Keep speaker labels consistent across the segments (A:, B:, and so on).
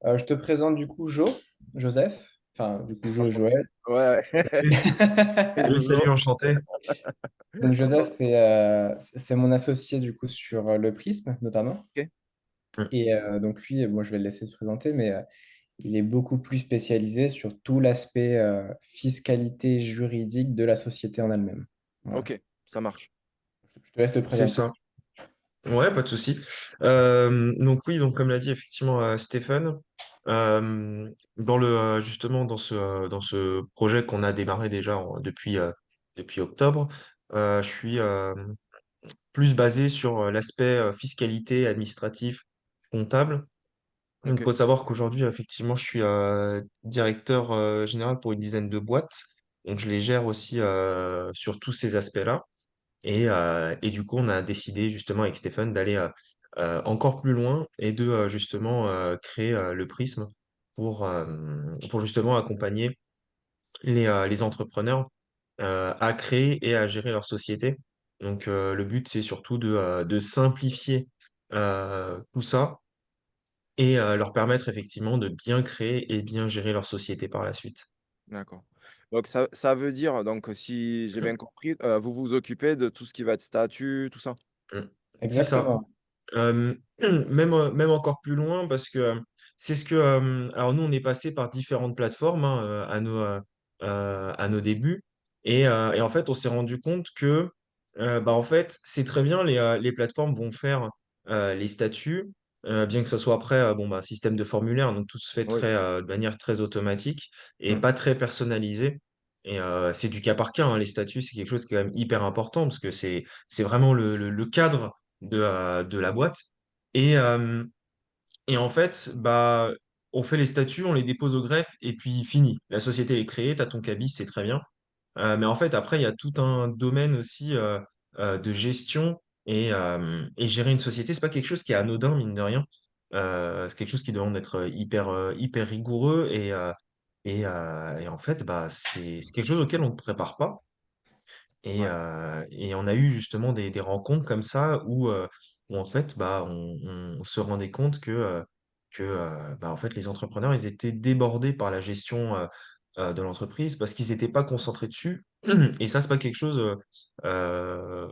A: Je te présente du coup Joseph, enfin du coup
B: Enchanté.
A: Joël.
B: Ouais.
C: Oui, oui,
B: Jojo.
C: salut, enchanté.
A: Donc Joseph, c'est mon associé du coup sur le Prisme notamment.
B: Ok.
C: Mm.
A: Et donc lui, moi je vais le laisser se présenter, mais il est beaucoup plus spécialisé sur tout l'aspect fiscalité juridique de la société en elle-même. Voilà.
B: Ok, ça marche.
A: Je te laisse te
C: C'est
A: présenter.
C: ça. Ouais, pas de souci. Donc oui, donc comme l'a dit effectivement Stéphane, justement dans ce projet qu'on a démarré déjà depuis octobre, je suis plus basé sur l'aspect fiscalité, administratif, comptable. Donc,
B: Ok.
C: il faut savoir qu'aujourd'hui, effectivement, je suis directeur général pour une dizaine de boîtes. Donc, je les gère aussi sur tous ces aspects-là. Et du coup, on a décidé justement avec Stéphane d'aller encore plus loin et de justement créer le Prisme pour justement accompagner les entrepreneurs à créer et à gérer leur société. Donc, le but, c'est surtout de simplifier tout ça et leur permettre effectivement de bien créer et bien gérer leur société par la suite.
B: D'accord. Donc ça veut dire, donc si j'ai bien compris, vous vous occupez de tout ce qui va être statut, tout ça.
C: Mm. C'est ça.
A: Exactement.
C: Même encore plus loin parce que c'est ce que alors nous on est passé par différentes plateformes hein, à nos débuts et en fait on s'est rendu compte que bah en fait c'est très bien les plateformes vont faire les statuts bien que ça soit après bon bah système de formulaire donc tout se fait
B: Oui.
C: de manière très automatique et
A: Mm.
C: pas très personnalisé et c'est du cas par cas hein. Les statuts c'est quelque chose qui est quand même hyper important parce que c'est vraiment le cadre de la boîte. Et, euh, et en fait, bah, on fait les statuts, on les dépose au greffe et puis fini. La société est créée, tu as ton cabis, c'est très bien. Mais en fait, après, il y a tout un domaine aussi de gestion et gérer une société, c'est pas quelque chose qui est anodin, mine de rien. C'est quelque chose qui demande d'être hyper rigoureux et en fait, bah, c'est quelque chose auquel on ne prépare pas.
B: Ouais.
C: Et on a eu justement des rencontres comme ça où en fait bah on se rendait compte que bah en fait les entrepreneurs ils étaient débordés par la gestion de l'entreprise parce qu'ils n'étaient pas concentrés dessus et ça c'est pas quelque chose euh,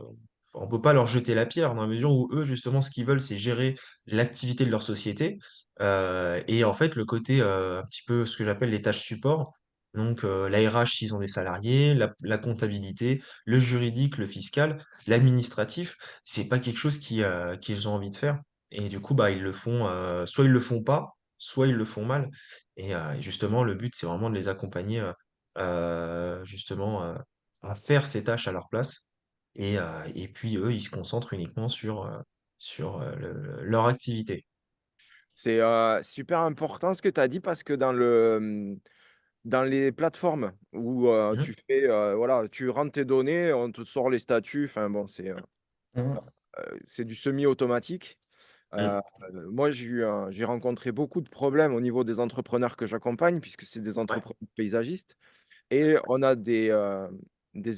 C: on peut pas leur jeter la pierre dans la mesure où eux justement ce qu'ils veulent c'est gérer l'activité de leur société et en fait le côté un petit peu ce que j'appelle les tâches support donc la RH s'ils ont des salariés la comptabilité le juridique, le fiscal, l'administratif, c'est pas quelque chose qu'ils ont envie de faire. Et du coup, bah, ils le font, soit ils le font pas, soit ils le font mal. Et justement, le but, c'est vraiment de les accompagner, justement, à faire ces tâches à leur place. Et puis, eux, ils se concentrent uniquement sur leur activité.
B: C'est super important ce que tu as dit parce que dans les plateformes où
C: Mhm,
B: tu fais, voilà, tu rentres tes données, on te sort les statuts, enfin bon,
A: Mm.
B: c'est du semi-automatique.
C: mhm,
B: Euh, Moi, j'ai rencontré beaucoup de problèmes au niveau des entrepreneurs que j'accompagne, puisque c'est des
C: ouais,
B: entrepreneurs paysagistes. Et on a des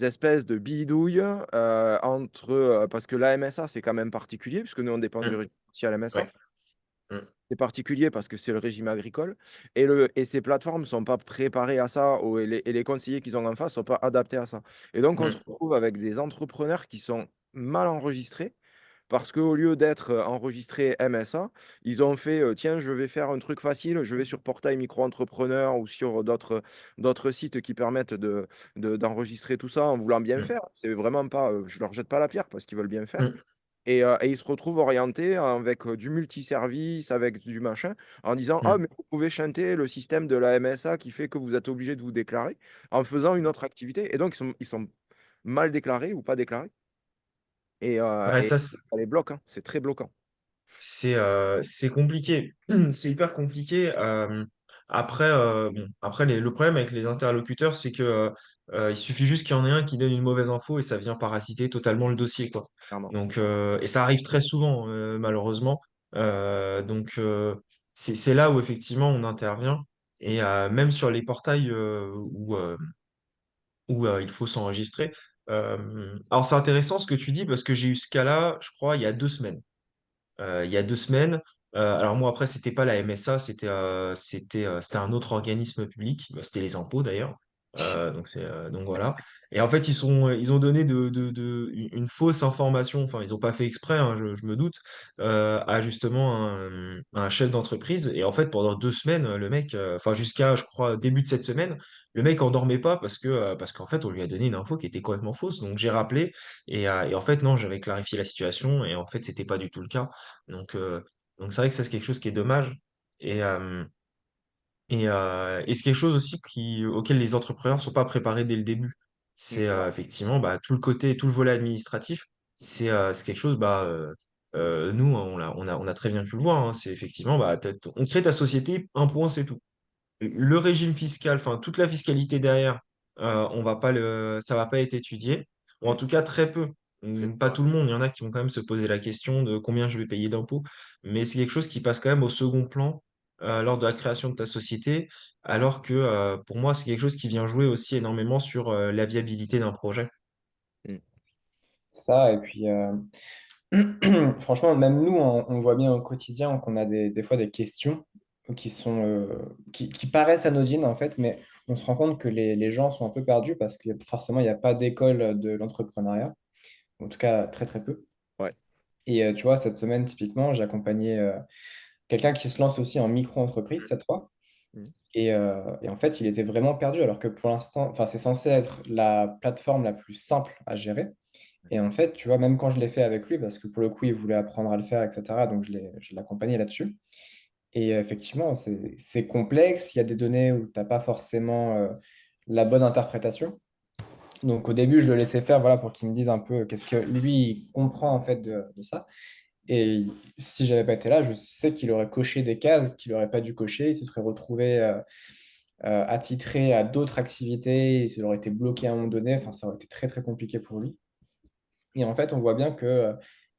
B: espèces de bidouilles parce que la MSA, c'est quand même particulier, puisque nous, on dépend du
C: mhm,
B: régime social MSA.
C: ouais, mhm,
B: C'est particulier parce que c'est le régime agricole. Et ces plateformes ne sont pas préparées à ça, et les conseillers qu'ils ont en face ne sont pas adaptés à ça. Et donc, on se
C: mhm,
B: retrouve avec des entrepreneurs qui sont mal enregistrés parce qu'au lieu d'être enregistré MSA, ils ont fait tiens, je vais faire un truc facile, je vais sur Portail Micro-Entrepreneur ou sur d'autres sites qui permettent d'enregistrer tout ça en voulant bien
C: mhm,
B: faire. C'est vraiment pas, je leur jette pas la pierre parce qu'ils veulent bien faire.
C: mhm,
B: Et ils se retrouvent orientés avec du multiservice, avec du machin, en disant ah,
C: mhm.
B: mais vous pouvez chanter le système de la MSA qui fait que vous êtes obligé de vous déclarer en faisant une autre activité. Et donc, ils sont mal déclarés ou pas déclarés.
C: Ouais,
B: Et
C: ça,
B: ça les bloque, hein. C'est très bloquant.
C: c'est compliqué. C'est hyper compliqué. Après, après le problème avec les interlocuteurs, c'est que il suffit juste qu'il y en ait un qui donne une mauvaise info et ça vient parasiter totalement le dossier, quoi.
B: Clairement.
C: Donc, et ça arrive très souvent, malheureusement. Donc, c'est là où effectivement on intervient. Et même sur les portails où il faut s'enregistrer. Alors, c'est intéressant ce que tu dis parce que j'ai eu ce cas-là, je crois, il y a 2 semaines. Il y a 2 semaines. Alors moi après c'était pas la MSA, c'était un autre organisme public, bah, c'était les impôts d'ailleurs. Donc voilà. Et en fait ils ont donné une fausse information, enfin ils ont pas fait exprès, hein, je me doute, à justement un chef d'entreprise. Et en fait pendant 2 semaines le mec, enfin jusqu'à je crois début de cette semaine, le mec en dormait pas parce qu'en fait on lui a donné une info qui était complètement fausse. Donc j'ai rappelé et en fait non, j'avais clarifié la situation et en fait c'était pas du tout le cas. Donc euh, donc c'est vrai que ça, c'est quelque chose qui est dommage. Et, euh, et c'est quelque chose aussi auquel les entrepreneurs sont pas préparés dès le début. C'est
B: Ouais.
C: effectivement bah, tout le volet administratif. C'est quelque chose, nous, on a très bien pu le voir. Hein, c'est effectivement, on crée ta société, un point, c'est tout. Le régime fiscal, enfin toute la fiscalité derrière, ça va pas être étudié, ou en
B: Mm.
C: tout cas très peu.
B: C'est
C: Pas
B: vrai.
C: tout le monde, il y en a qui vont quand même se poser la question de combien je vais payer d'impôts, mais c'est quelque chose qui passe quand même au second plan lors de la création de ta société, alors que pour moi c'est quelque chose qui vient jouer aussi énormément sur la viabilité d'un projet.
B: Mm.
A: Ça, et puis, franchement, même nous, on voit bien au quotidien qu'on a des fois des questions qui sont, qui paraissent anodines, en fait, mais on se rend compte que les gens sont un peu perdus parce que forcément, il n'y a pas d'école de l'entrepreneuriat, en tout cas très très peu.
B: Ouais.
A: Et tu vois, cette semaine, typiquement, j'ai accompagné quelqu'un qui se lance aussi en micro-entreprise cette fois.
B: Mm.
A: Et en fait, il était vraiment perdu, alors que pour l'instant, enfin, c'est censé être la plateforme la plus simple à gérer. Et en fait, tu vois, même quand je l'ai fait avec lui, parce que pour le coup, il voulait apprendre à le faire, etc., donc je l'ai accompagné là-dessus. Et effectivement, c'est complexe, il y a des données où tu n'as pas forcément la bonne interprétation. Donc au début, je le laissais faire voilà, pour qu'il me dise un peu qu'est-ce que lui il comprend en fait de ça. Et si j'avais pas été là, je sais qu'il aurait coché des cases qu'il n'aurait pas dû cocher, il se serait retrouvé attitré à d'autres activités, il aurait été bloqué à un moment donné, enfin ça aurait été très très compliqué pour lui. Et en fait, on voit bien que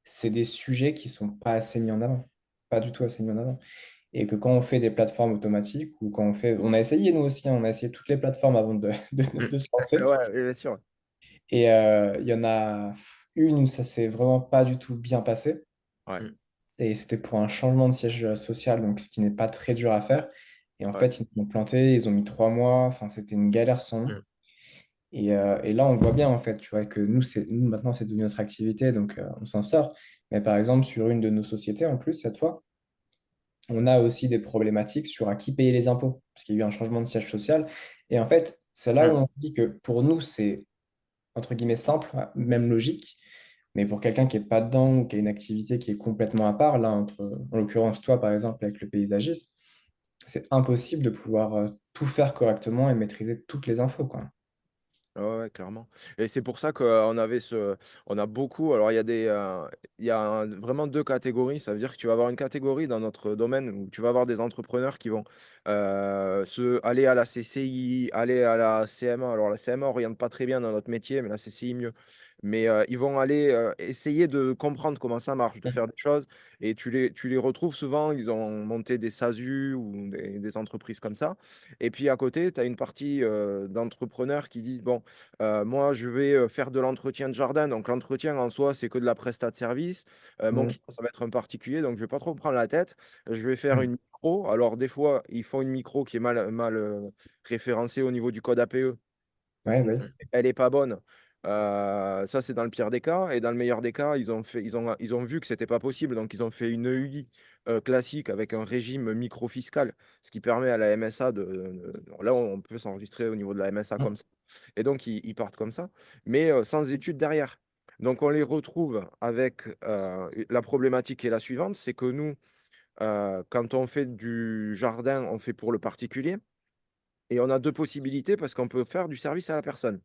A: c'est des sujets qui sont pas assez mis en avant, pas du tout assez mis en avant. Et que quand on fait des plateformes automatiques ou quand on fait, on a essayé nous aussi, hein, on a essayé toutes les plateformes avant
C: Mm.
A: de se lancer.
B: Ouais, bien sûr.
A: Et il y en a une où ça s'est vraiment pas du tout bien passé.
B: Ouais.
C: Mm.
A: Et c'était pour un changement de siège social, donc ce qui n'est pas très dur à faire. Et en
B: Ouais.
A: fait, ils nous ont planté, ils ont mis 3 mois, enfin, c'était une galère sans nom.
C: Mm.
A: Et là, on voit bien, en fait, tu vois, que nous maintenant, c'est devenu notre activité, donc on s'en sort. Mais par exemple, sur une de nos sociétés, en plus, cette fois, on a aussi des problématiques sur à qui payer les impôts, parce qu'il y a eu un changement de siège social. Et en fait, c'est là où
C: Mm.
A: on se dit que pour nous, c'est, entre guillemets, simple, même logique. Mais pour quelqu'un qui n'est pas dedans ou qui a une activité qui est complètement à part, là, en l'occurrence, toi, par exemple, avec le paysagisme, c'est impossible de pouvoir tout faire correctement et maîtriser toutes les infos, quoi.
B: Ouais, ouais, clairement. Et c'est pour ça on a beaucoup, alors il y a vraiment deux catégories. Ça veut dire que tu vas avoir une catégorie dans notre domaine où tu vas avoir des entrepreneurs qui vont aller à la CCI, aller à la CMA. Alors la CMA oriente pas très bien dans notre métier, mais la CCI mieux. Mais ils vont aller essayer de comprendre comment ça marche, de
A: Mm.
B: faire des choses. Et tu les retrouves souvent, ils ont monté des SASU ou des entreprises comme ça. Et puis à côté, tu as une partie d'entrepreneurs qui disent, bon, moi, je vais faire de l'entretien de jardin. Donc, l'entretien en soi, c'est que de la prestat de service. Mon
A: Mm.
B: client, ça va être un particulier. Donc, je ne vais pas trop me prendre la tête. Je vais faire
A: Mm.
B: une micro. Alors, des fois, ils font une micro qui est mal référencée au niveau du code APE.
A: Ouais, ouais.
B: Elle n'est pas bonne. Ça, c'est dans le pire des cas. Et dans le meilleur des cas, ils ont vu que c'était pas possible. Donc, ils ont fait une EUI classique avec un régime micro-fiscal, ce qui permet à la MSA là, on peut s'enregistrer au niveau de la MSA
A: Mm.
B: comme ça. Et donc, ils partent comme ça, mais sans études derrière. Donc, on les retrouve avec la problématique qui est la suivante, c'est que nous, quand on fait du jardin, on fait pour le particulier. Et on a deux possibilités parce qu'on peut faire du service à la personne.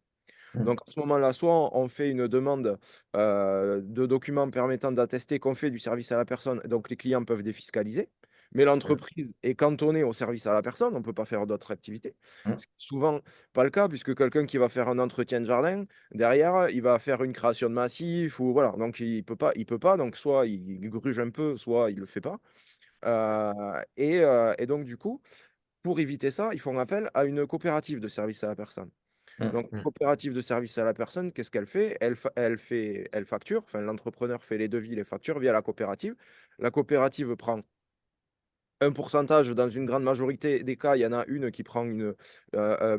A: Mm.
B: Donc, à ce moment-là, soit on fait une demande de documents permettant d'attester qu'on fait du service à la personne, donc les clients peuvent défiscaliser, mais
C: Mm.
B: l'entreprise est cantonnée au service à la personne, on ne peut pas faire d'autres activités.
A: Mm.
B: Ce qui est souvent pas le cas, puisque quelqu'un qui va faire un entretien de jardin, derrière, il va faire une création de massif, ou voilà, donc il peut pas, donc soit il gruge un peu, soit il ne le fait pas. Et donc, du coup, pour éviter ça, ils font appel à une coopérative de service à la personne.
A: Mm.
B: Donc,
C: Mm.
B: coopérative de service à la personne, qu'est-ce qu'elle fait? Elle facture, enfin, l'entrepreneur fait les devis, les factures via la coopérative. La coopérative prend un pourcentage, dans une grande majorité des cas, il y en a une qui prend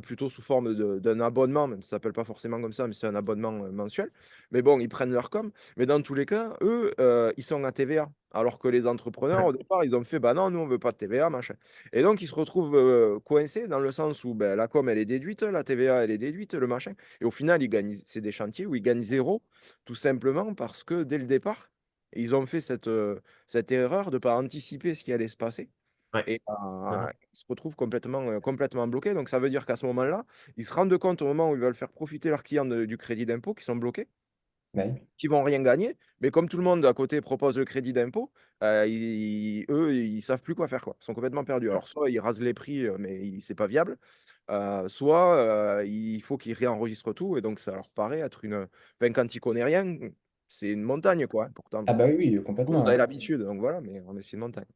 B: plutôt sous forme d'un abonnement, même si ça s'appelle pas forcément comme ça, mais c'est un abonnement mensuel. Mais bon, ils prennent leur com. Mais dans tous les cas, eux, ils sont à TVA. Alors que les entrepreneurs,
C: Ouais,
B: au départ, ils ont fait, bah non, nous, on veut pas de TVA, machin. Et donc, ils se retrouvent coincés dans le sens où ben, la com, elle est déduite, la TVA, elle est déduite, le machin. Et au final, c'est des chantiers où ils gagnent zéro, tout simplement parce que dès le départ, ils ont fait cette erreur de ne pas anticiper ce qui allait se passer
C: ouais,
B: et
C: vraiment.
B: ils se retrouvent complètement bloqués. Donc, ça veut dire qu'à ce moment-là, ils se rendent compte au moment où ils veulent faire profiter leurs clients du crédit d'impôt qui sont bloqués,
A: Oui.
B: qui vont rien gagner. Mais comme tout le monde à côté propose le crédit d'impôt, eux, ils savent plus quoi faire, quoi. Ils sont complètement perdus. Alors, soit ils rasent les prix, mais c'est pas viable. Soit il faut qu'ils réenregistrent tout. Et donc, ça leur paraît être une. Enfin, quand ils connaissent rien, c'est une montagne, quoi, hein, pourtant.
A: Ah bah oui, oui,
B: Vous
A: complètement,
B: avez
A: hein.
B: l'habitude, donc voilà, mais c'est une montagne.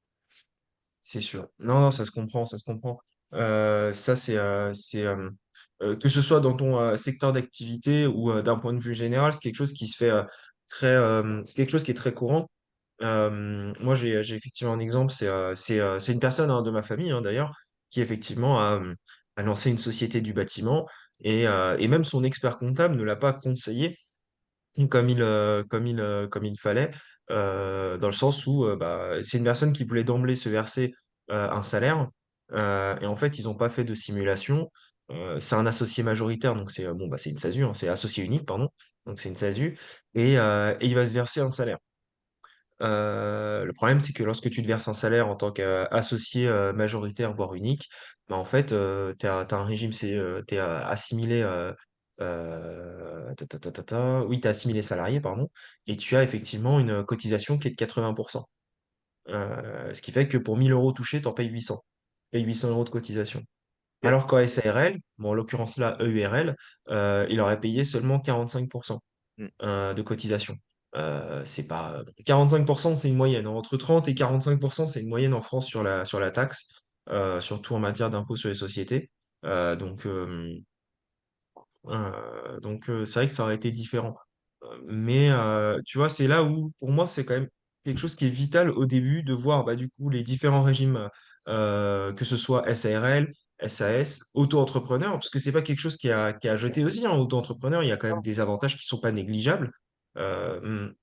C: C'est sûr. Non, non, ça se comprend, ça se comprend. Ça, que ce soit dans ton secteur d'activité ou d'un point de vue général, c'est quelque chose qui se fait c'est quelque chose qui est très courant. Moi, j'ai effectivement un exemple, c'est une personne hein, de ma famille d'ailleurs, qui effectivement a lancé une société du bâtiment et même son expert comptable ne l'a pas conseillé comme il fallait, dans le sens où bah, c'est une personne qui voulait d'emblée se verser un salaire, et en fait, ils n'ont pas fait de simulation. C'est un associé majoritaire, donc c'est bon, bah, c'est une SASU, hein, c'est associé unique, pardon, donc c'est une SASU, et il va se verser un salaire. Le problème, c'est que lorsque tu te verses un salaire en tant qu'associé majoritaire, voire unique, bah, en fait, t'as un régime, t'es assimilé, oui, t'es assimilé salarié, pardon, et tu as effectivement une cotisation qui est de 80%. Ce qui fait que pour 1000 euros touchés, t'en payes 800. Et 800 euros de cotisation.
B: Ok.
C: Alors qu'en SARL, bon, en l'occurrence là, EURL, il aurait payé seulement 45%.
B: Mm.
C: De cotisation. C'est pas 45%, c'est une moyenne. Entre 30 et 45%, c'est une moyenne en France sur la taxe, surtout en matière d'impôt sur les sociétés. Euh, donc, euh, c'est vrai que ça aurait été différent. Mais tu vois, c'est là où, pour moi, c'est quand même quelque chose qui est vital au début de voir bah, du coup les différents régimes, que ce soit SARL, SAS, auto-entrepreneur, parce que c'est pas quelque chose qui a jeté aussi, hein, auto-entrepreneur, il y a quand même des avantages qui sont pas négligeables.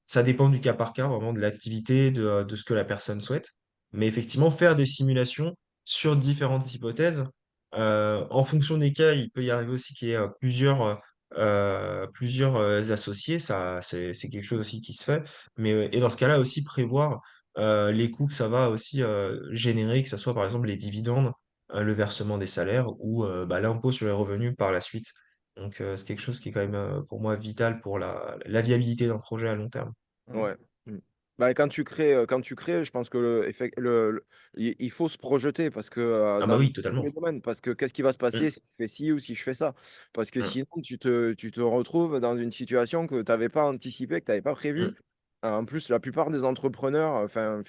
C: Ça dépend du cas par cas, vraiment de l'activité, de ce que la personne souhaite. Mais effectivement, faire des simulations sur différentes hypothèses, en fonction des cas, il peut y arriver aussi qu'il y ait plusieurs associés, ça, c'est quelque chose aussi qui se fait. Mais, et dans ce cas-là, aussi prévoir les coûts que ça va aussi générer, que ce soit par exemple les dividendes, le versement des salaires ou bah, l'impôt sur les revenus par la suite. Donc, c'est quelque chose qui est quand même pour moi vital pour la viabilité d'un projet à long terme.
A: Mm.
B: Ouais. Mm. Bah, quand tu crées, je pense que il faut se projeter parce que
C: Ah bah
B: dans
C: oui,
B: tous
C: totalement.
B: les domaines, parce que qu'est-ce qui va se passer
C: Mm,
B: si je fais ci ou si je fais ça? Parce que
C: mm,
B: sinon, tu te retrouves dans une situation que tu n'avais pas anticipée, que tu n'avais pas prévue.
C: mm.
B: En plus, la plupart des entrepreneurs, enfin,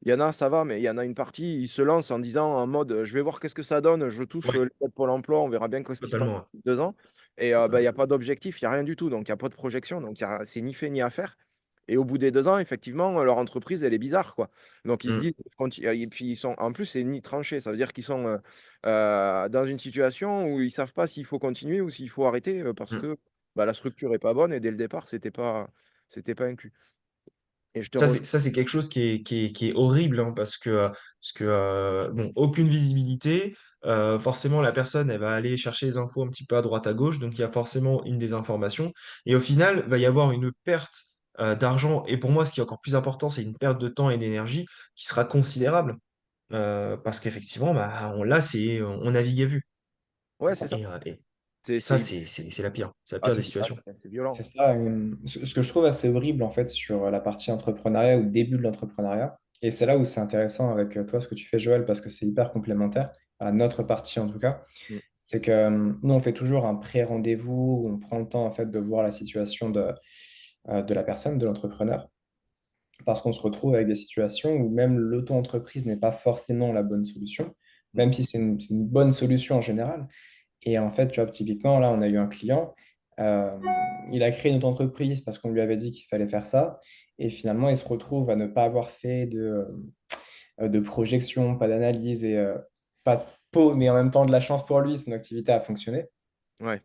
B: il y en a, ça va, mais il y en a une partie, ils se lancent en disant en mode, je vais voir qu'est-ce que ça donne, je touche
C: Ouais,
B: les aides Pôle emploi, on verra bien ce qui se passe
C: totalement.
B: dans 2 ans. Et bah, il n'y a pas d'objectif, il n'y a rien du tout, donc il n'y a pas de projection, donc c'est ni fait ni à faire. Et au bout des 2 ans, effectivement, leur entreprise, elle est bizarre, quoi. Donc, ils se
C: Ouais.
B: disent, et puis ils sont, en plus, c'est ni tranché. Ça veut dire qu'ils sont dans une situation où ils savent pas s'il faut continuer ou s'il faut arrêter parce
C: Mm, mm.
B: que bah, la structure est pas bonne et dès le départ, c'était pas inclus. Et je te rejoins.
C: Ça, c'est quelque chose qui est horrible, hein, parce que bon, aucune visibilité. Forcément, la personne, elle va aller chercher les infos un petit peu à droite, à gauche. Donc, il y a forcément une désinformation. Et au final, il va y avoir une perte d'argent. Et pour moi, ce qui est encore plus important, c'est une perte de temps et d'énergie qui sera considérable. Parce qu'effectivement, bah, on navigue à vue.
B: Ouais, c'est ça.
C: Et ça,
B: C'est
C: c'est la pire. C'est la
B: ah,
C: pire des situations.
B: c'est violent.
A: C'est ça, ce que je trouve assez horrible en fait sur la partie entrepreneuriat ou début de l'entrepreneuriat. Et c'est là où c'est intéressant avec toi ce que tu fais, Joël, parce que c'est hyper complémentaire à notre partie en tout cas.
B: Mm.
A: C'est que nous, on fait toujours un pré-rendez-vous où on prend le temps en fait de voir la situation de la personne, de l'entrepreneur, parce qu'on se retrouve avec des situations où même l'auto-entreprise n'est pas forcément la bonne solution,
B: Mm.
A: même si c'est une bonne solution en général. Et en fait, tu vois, typiquement, là, on a eu un client, euh, il a créé une autre entreprise parce qu'on lui avait dit qu'il fallait faire ça, et finalement, il se retrouve à ne pas avoir fait de projection, pas d'analyse et pas de peau, mais en même temps de la chance pour lui, son activité a fonctionné.
B: Ouais.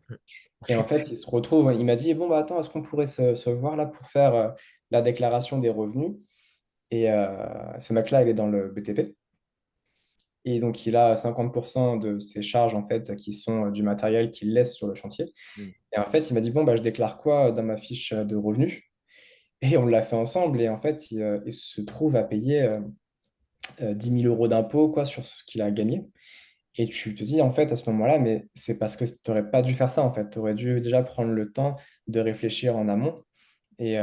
A: Et en fait, il se retrouve, il m'a dit, bon, bah attends, est-ce qu'on pourrait se voir là pour faire la déclaration des revenus? Et ce mec-là, il est dans le BTP. Et donc, il a 50% de ses charges, en fait, qui sont du matériel qu'il laisse sur le chantier.
B: Mm.
A: Et en fait, il m'a dit, bon, bah, je déclare quoi dans ma fiche de revenus? Et on l'a fait ensemble. Et en fait, il se trouve à payer 10 000 euros d'impôts, quoi, sur ce qu'il a gagné. Et tu te dis, en fait, à ce moment-là, mais c'est parce que tu n'aurais pas dû faire ça, en fait. Tu aurais dû déjà prendre le temps de réfléchir en amont. Et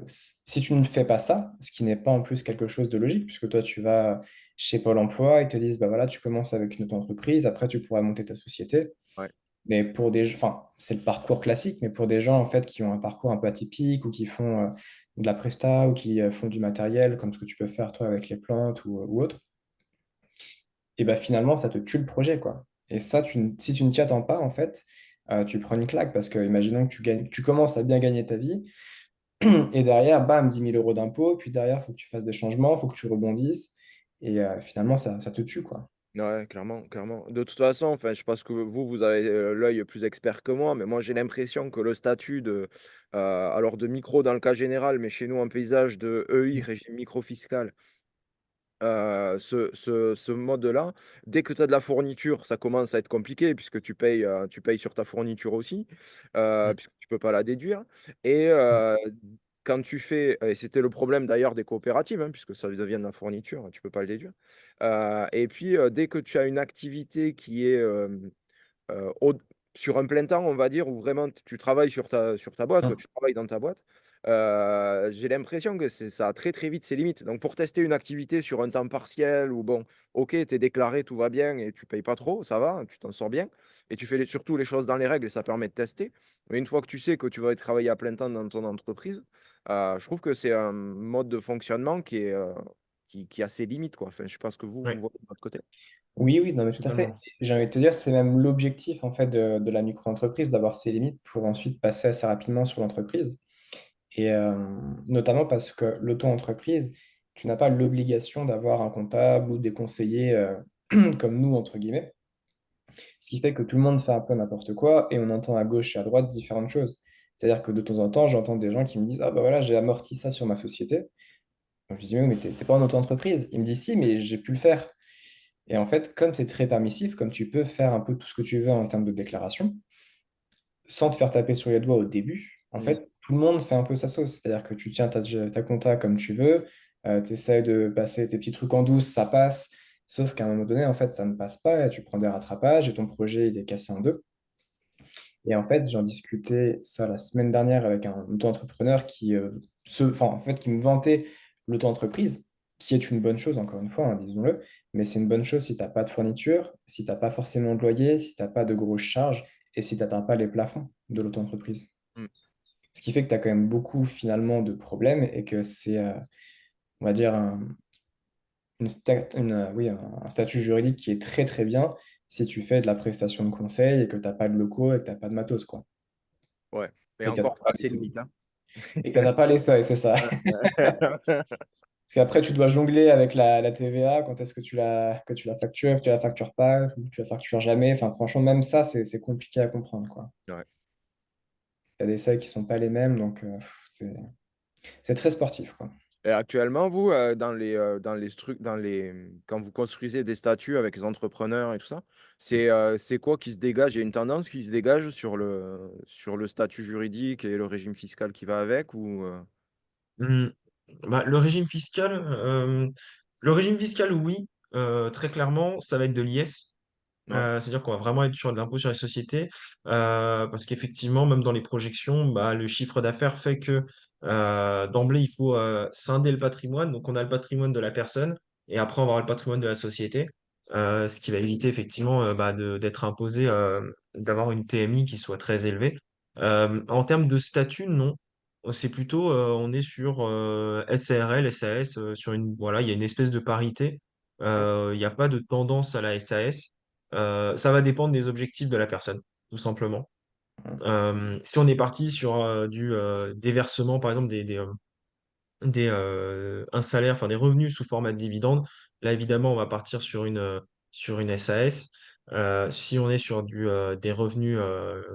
A: si tu ne fais pas ça, ce qui n'est pas en plus quelque chose de logique, puisque toi, tu vas chez Pôle emploi, ils te disent, bah voilà, tu commences avec une autre entreprise, après, tu pourras monter ta société.
B: Ouais.
A: Mais pour des, enfin, c'est le parcours classique, mais pour des gens, en fait, qui ont un parcours un peu atypique ou qui font de la presta ou qui font du matériel, comme ce que tu peux faire, toi, avec les plantes ou autre, et bah finalement, ça te tue le projet, quoi. Et ça, si tu ne t'y attends pas, en fait, tu prends une claque parce que, imaginons que tu commences à bien gagner ta vie, et derrière, bam, 10 000 euros d'impôts, puis derrière, il faut que tu fasses des changements, il faut que tu rebondisses, et finalement, ça te tue, quoi.
B: Ouais, clairement, clairement. De toute façon, enfin, je pense que vous avez l'œil plus expert que moi, mais moi, j'ai l'impression que le statut alors de micro dans le cas général, mais chez nous en paysage de EI, régime micro-fiscal, ce mode-là, dès que tu as de la fourniture, ça commence à être compliqué puisque tu payes sur ta fourniture aussi,
C: Mm.
B: puisque tu peux pas la déduire. Et quand tu fais, et c'était le problème d'ailleurs des coopératives, hein, puisque ça devient de la fourniture, tu peux pas le déduire. Et puis, dès que tu as une activité qui est euh, au- sur un plein temps, on va dire, où vraiment tu travailles sur ta boîte, quoi,
A: Mm.
B: tu travailles dans ta boîte, j'ai l'impression que ça a très très vite ses limites. Donc pour tester une activité sur un temps partiel, ou bon, ok, tu es déclaré, tout va bien et tu payes pas trop, ça va, tu t'en sors bien, et tu fais surtout les choses dans les règles et ça permet de tester. Mais une fois que tu sais que tu vas travailler à plein temps dans ton entreprise, je trouve que c'est un mode de fonctionnement qui a ses limites, quoi. Enfin, je sais pas ce que vous
C: Ouais,
B: voyez de votre côté.
A: Oui, oui, non, mais tout à fait.
C: totalement.
A: J'ai envie de te dire, c'est même l'objectif, en fait, de la micro-entreprise, d'avoir ses limites pour ensuite passer assez rapidement sur l'entreprise. Et notamment parce que l'auto-entreprise, tu n'as pas l'obligation d'avoir un comptable ou des conseillers comme nous, entre guillemets. Ce qui fait que tout le monde fait un peu n'importe quoi et on entend à gauche et à droite différentes choses. C'est-à-dire que de temps en temps, j'entends des gens qui me disent, ah bah voilà, j'ai amorti ça sur ma société. Je lui dis, mais t'es pas en auto-entreprise. Il me dit, si, mais j'ai pu le faire. Et en fait, comme c'est très permissif, comme tu peux faire un peu tout ce que tu veux en termes de déclaration, sans te faire taper sur les doigts au début, en
B: Mm.
A: fait, tout le monde fait un peu sa sauce. C'est-à-dire que tu tiens ta compta comme tu veux, tu essaies de passer tes petits trucs en douce, ça passe. Sauf qu'à un moment donné, en fait, ça ne passe pas et tu prends des rattrapages et ton projet, il est cassé en deux. Et en fait, j'en discutais ça la semaine dernière avec un auto-entrepreneur en fait, qui me vantait l'auto-entreprise, qui est une bonne chose, encore une fois, hein, disons-le, mais c'est une bonne chose si tu n'as pas de fourniture, si tu n'as pas forcément de loyer, si tu n'as pas de grosses charges et si tu n'atteins pas les plafonds de l'auto-entreprise.
B: Mm.
A: Ce qui fait que tu as quand même beaucoup finalement de problèmes et que c'est, on va dire, oui, un statut juridique qui est très très bien si tu fais de la prestation de conseil et que tu n'as pas de locaux et que tu n'as pas de matos, quoi.
B: Ouais, mais
A: Et que tu
B: encore
A: n'as
B: ça
A: pas
B: a
A: les
B: ses
A: sous.
B: limites, hein.
A: Et qu'on n'a pas les seuils, c'est ça. Parce qu'après, tu dois jongler avec la TVA, quand est-ce que tu la factures, que tu la factures pas, ou que tu la factures jamais. Enfin, franchement, même ça, c'est compliqué à comprendre, quoi.
B: Ouais.
A: Il y a des seuils qui sont pas les mêmes, donc c'est très sportif, quoi.
B: Et actuellement, vous, quand vous construisez des statuts avec les entrepreneurs et tout ça, c'est quoi qui se dégage? Il y a une tendance qui se dégage sur le statut juridique et le régime fiscal qui va avec ou
C: Hmm. Bah, le régime fiscal, oui, très clairement, ça va être de l'IS.
B: ouais,
C: C'est-à-dire qu'on va vraiment être sur de l'impôt sur les sociétés, parce qu'effectivement, même dans les projections, bah, le chiffre d'affaires fait que d'emblée, il faut scinder le patrimoine. Donc, on a le patrimoine de la personne et après, on va avoir le patrimoine de la société, ce qui va éviter effectivement d'être imposé, d'avoir une TMI qui soit très élevée. En termes de statut, non. C'est plutôt, on est sur SARL, SAS, voilà, il y a une espèce de parité.
B: ouais,
C: Il n'y a pas de tendance à la SAS. Ça va dépendre des objectifs de la personne, tout simplement. Si on est parti sur du déversement, par exemple, un salaire, enfin des revenus sous format de dividende, Là, évidemment, on va partir sur une SAS. Si on est sur des revenus